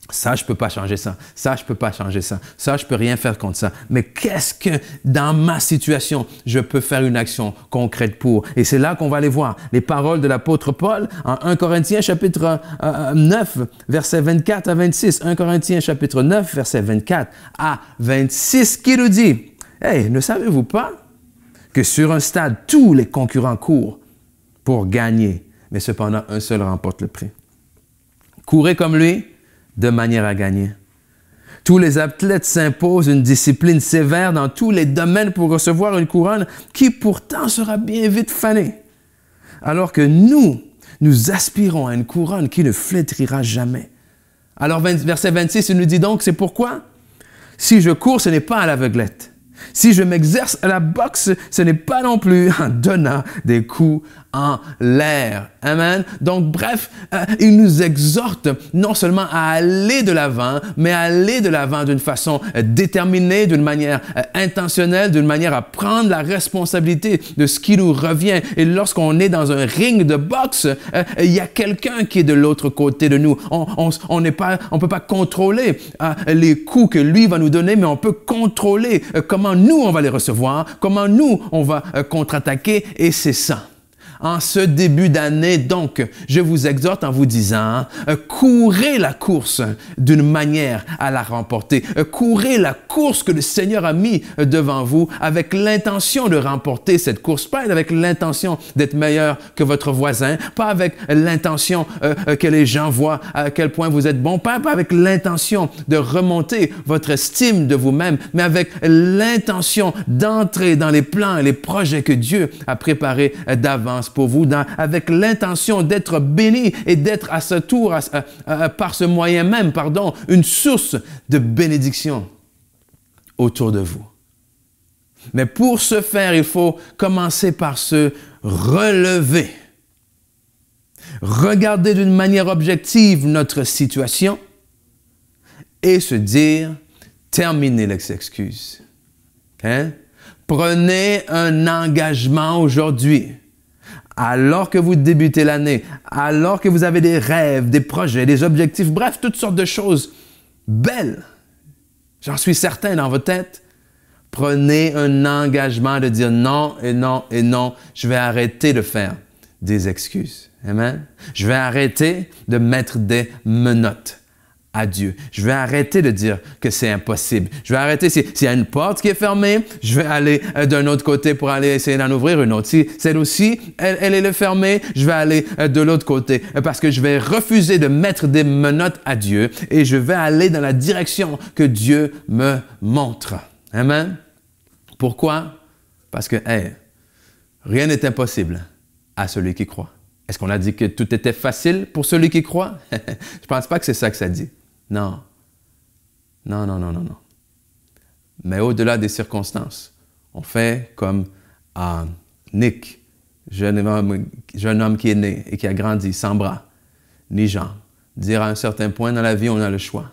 Speaker 2: Ça, je ne peux pas changer ça. Ça, je ne peux pas changer ça. Ça, je ne peux rien faire contre ça. Mais qu'est-ce que, dans ma situation, je peux faire une action concrète pour? Et c'est là qu'on va aller voir les paroles de l'apôtre Paul en 1 Corinthiens chapitre 9, versets 24 à 26. 1 Corinthiens chapitre 9, versets 24 à 26, qui nous dit, « Hey, ne savez-vous pas que sur un stade, tous les concurrents courent pour gagner, mais cependant, un seul remporte le prix. Courez comme lui, de manière à gagner. Tous les athlètes s'imposent une discipline sévère dans tous les domaines pour recevoir une couronne qui pourtant sera bien vite fanée. Alors que nous aspirons à une couronne qui ne flétrira jamais. » Alors, verset 26, il nous dit donc, c'est pourquoi, si je cours, ce n'est pas à l'aveuglette. Si je m'exerce à la boxe, ce n'est pas non plus en donnant des coups en l'air. Amen. Donc, bref, il nous exhorte non seulement à aller de l'avant, mais à aller de l'avant d'une façon déterminée, d'une manière intentionnelle, d'une manière à prendre la responsabilité de ce qui nous revient. Et lorsqu'on est dans un ring de boxe, il y a quelqu'un qui est de l'autre côté de nous. On peut pas contrôler les coups que lui va nous donner, mais on peut contrôler comment nous, on va les recevoir, comment nous, on va contre-attaquer, et c'est ça. En ce début d'année, donc, je vous exhorte en vous disant, courez la course d'une manière à la remporter. Courez la course que le Seigneur a mis devant vous avec l'intention de remporter cette course, pas avec l'intention d'être meilleur que votre voisin, pas avec l'intention que les gens voient à quel point vous êtes bon, pas avec l'intention de remonter votre estime de vous-même, mais avec l'intention d'entrer dans les plans et les projets que Dieu a préparés d'avance pour vous, avec l'intention d'être béni et d'être à ce tour, par ce moyen même, une source de bénédiction autour de vous. Mais pour ce faire, il faut commencer par se relever. Regarder d'une manière objective notre situation et se dire, terminez les excuses. Hein? Prenez un engagement aujourd'hui. Alors que vous débutez l'année, alors que vous avez des rêves, des projets, des objectifs, bref, toutes sortes de choses belles, j'en suis certain dans votre tête, prenez un engagement de dire non et non et non, je vais arrêter de faire des excuses. Amen. Je vais arrêter de mettre des menottes à Dieu. Je vais arrêter de dire que c'est impossible. Je vais arrêter, s'il y a une porte qui est fermée, je vais aller d'un autre côté pour aller essayer d'en ouvrir une autre. Si celle-ci, elle est fermée, je vais aller de l'autre côté parce que je vais refuser de mettre des menottes à Dieu et je vais aller dans la direction que Dieu me montre. Amen. Pourquoi? Parce que, rien n'est impossible à celui qui croit. Est-ce qu'on a dit que tout était facile pour celui qui croit? Je ne pense pas que c'est ça que ça dit. Non. Non. Mais au-delà des circonstances, on fait comme Nick, jeune homme qui est né et qui a grandi sans bras, ni jambes. Dire à un certain point dans la vie, on a le choix.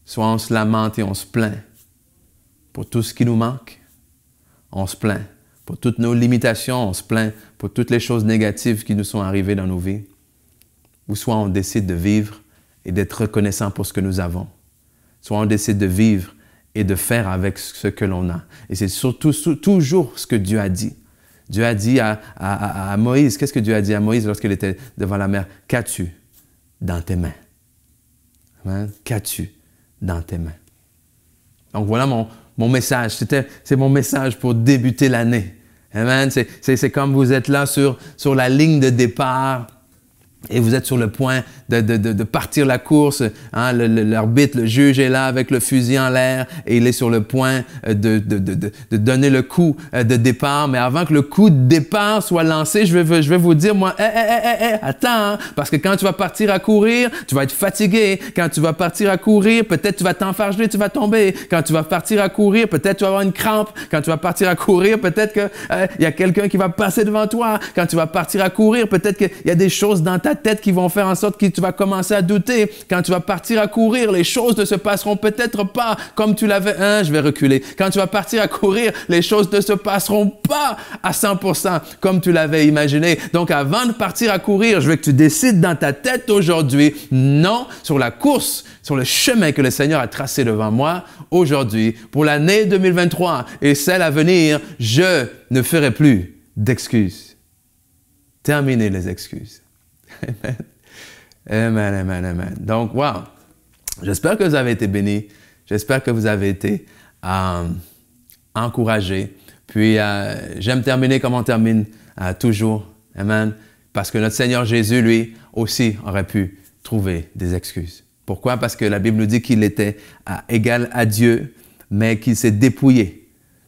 Speaker 2: Soit on se lamente et on se plaint pour tout ce qui nous manque. On se plaint pour toutes nos limitations, on se plaint pour toutes les choses négatives qui nous sont arrivées dans nos vies. Ou soit on décide de vivre et d'être reconnaissant pour ce que nous avons. Soit on décide de vivre et de faire avec ce que l'on a. Et c'est surtout toujours ce que Dieu a dit. Dieu a dit à Moïse, qu'est-ce que Dieu a dit à Moïse lorsqu'il était devant la mer? Qu'as-tu dans tes mains? Amen. Qu'as-tu dans tes mains? Donc voilà mon message. C'est mon message pour débuter l'année. Amen. C'est comme vous êtes là sur la ligne de départ et vous êtes sur le point de partir la course. Hein, l'arbitre, le juge est là avec le fusil en l'air et il est sur le point de donner le coup de départ. Mais avant que le coup de départ soit lancé, je vais vous dire, moi, attends, hein, parce que quand tu vas partir à courir, tu vas être fatigué. Quand tu vas partir à courir, peut-être tu vas t'enfarger, tu vas tomber. Quand tu vas partir à courir, peut-être tu vas avoir une crampe. Quand tu vas partir à courir, peut-être qu'il y a quelqu'un qui va passer devant toi. Quand tu vas partir à courir, peut-être qu'il y a des choses dans ta ta tête qui vont faire en sorte que tu vas commencer à douter. Quand tu vas partir à courir, les choses ne se passeront peut-être pas comme tu l'avais. Je vais reculer. Quand tu vas partir à courir, les choses ne se passeront pas à 100% comme tu l'avais imaginé. Donc, avant de partir à courir, je veux que tu décides dans ta tête aujourd'hui, non, sur la course, sur le chemin que le Seigneur a tracé devant moi aujourd'hui, pour l'année 2023 et celle à venir, je ne ferai plus d'excuses. Terminez les excuses. Amen. Amen, amen, amen. Donc, wow. J'espère que vous avez été bénis. J'espère que vous avez été encouragés. Puis, j'aime terminer comme on termine toujours. Amen. Parce que notre Seigneur Jésus, lui, aussi aurait pu trouver des excuses. Pourquoi? Parce que la Bible nous dit qu'il était égal à Dieu, mais qu'il s'est dépouillé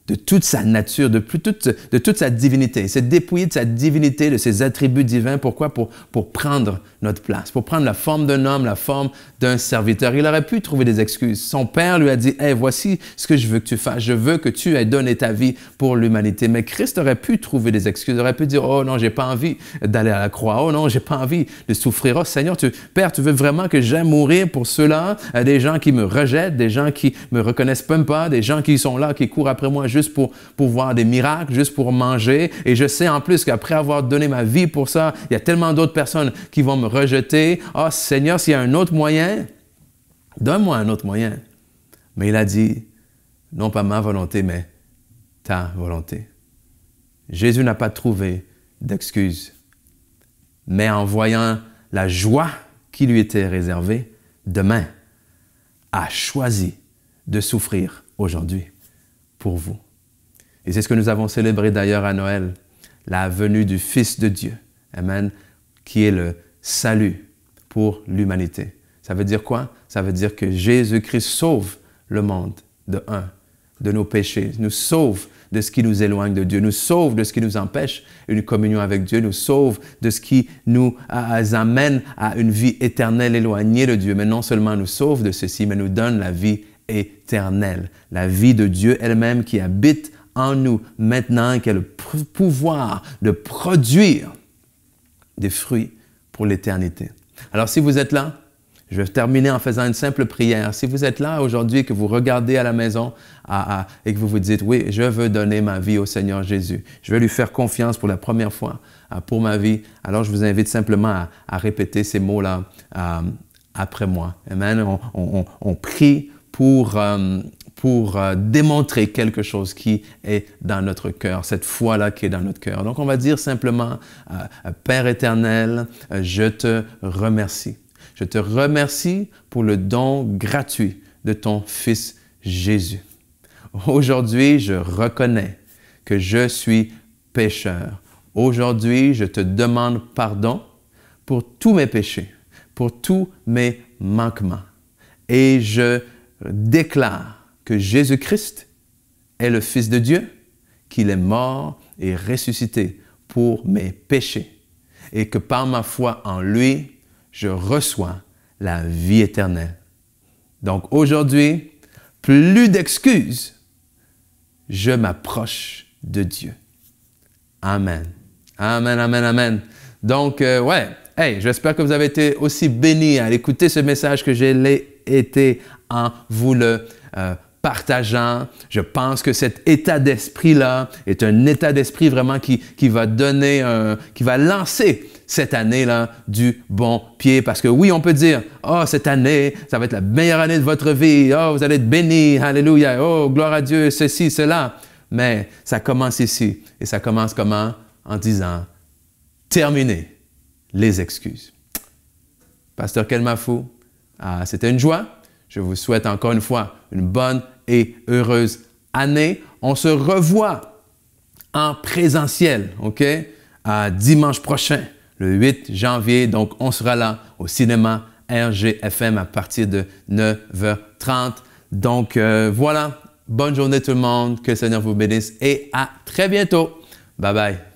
Speaker 2: de toute sa nature, de toute sa divinité. Il s'est dépouillé de sa divinité, de ses attributs divins. Pourquoi? Pour prendre notre place, pour prendre la forme d'un homme, la forme d'un serviteur. Il aurait pu trouver des excuses. Son père lui a dit, « Hey, voici ce que je veux que tu fasses. Je veux que tu aies donné ta vie pour l'humanité. » Mais Christ aurait pu trouver des excuses. Il aurait pu dire, « Oh non, j'ai pas envie d'aller à la croix. Oh non, j'ai pas envie de souffrir. Oh Seigneur, Père, tu veux vraiment que j'aille mourir pour ceux-là? Des gens qui me rejettent, des gens qui me reconnaissent même pas, des gens qui sont là, qui courent après moi juste pour voir des miracles, juste pour manger. Et je sais en plus qu'après avoir donné ma vie pour ça, il y a tellement d'autres personnes qui vont me rejeter. Oh Seigneur, s'il y a un autre moyen, donne-moi un autre moyen. » Mais il a dit, non pas ma volonté, mais ta volonté. Jésus n'a pas trouvé d'excuses. Mais en voyant la joie qui lui était réservée, demain, a choisi de souffrir aujourd'hui pour vous. Et c'est ce que nous avons célébré d'ailleurs à Noël, la venue du Fils de Dieu, amen, qui est le salut pour l'humanité. Ça veut dire quoi? Ça veut dire que Jésus-Christ sauve le monde de nos péchés, nous sauve de ce qui nous éloigne de Dieu, nous sauve de ce qui nous empêche une communion avec Dieu, nous sauve de ce qui nous amène à une vie éternelle éloignée de Dieu. Mais non seulement nous sauve de ceci, mais nous donne la vie éternelle, la vie de Dieu elle-même qui habite en nous maintenant, qui a le pouvoir de produire des fruits pour l'éternité. Alors, si vous êtes là, je vais terminer en faisant une simple prière. Si vous êtes là aujourd'hui, que vous regardez à la maison et que vous vous dites, oui, je veux donner ma vie au Seigneur Jésus. Je vais lui faire confiance pour la première fois pour ma vie. Alors, je vous invite simplement à répéter ces mots-là après moi. Amen. On prie pour démontrer quelque chose qui est dans notre cœur, cette foi-là qui est dans notre cœur. Donc, on va dire simplement, Père éternel, je te remercie. Je te remercie pour le don gratuit de ton Fils Jésus. Aujourd'hui, je reconnais que je suis pécheur. Aujourd'hui, je te demande pardon pour tous mes péchés, pour tous mes manquements. Et je déclare que Jésus-Christ est le Fils de Dieu, qu'il est mort et ressuscité pour mes péchés et que par ma foi en lui, je reçois la vie éternelle. Donc aujourd'hui, plus d'excuses, je m'approche de Dieu. Amen. Amen, amen, amen. Donc, j'espère que vous avez été aussi bénis à écouter ce message que j'ai été en vous le partageant. Je pense que cet état d'esprit-là est un état d'esprit vraiment qui va donner, qui va lancer cette année-là du bon pied. Parce que oui, on peut dire, oh, cette année, ça va être la meilleure année de votre vie. Oh, vous allez être bénis. Alléluia. Oh, gloire à Dieu, ceci, cela. Mais ça commence ici. Et ça commence comment? En disant, terminez les excuses. Pasteur Ken Mafou, c'était une joie. Je vous souhaite encore une fois une bonne et heureuse année. On se revoit en présentiel, OK? Dimanche prochain, le 8 janvier. Donc, on sera là au cinéma RGFM à partir de 9h30. Donc, voilà. Bonne journée tout le monde. Que le Seigneur vous bénisse et à très bientôt. Bye bye.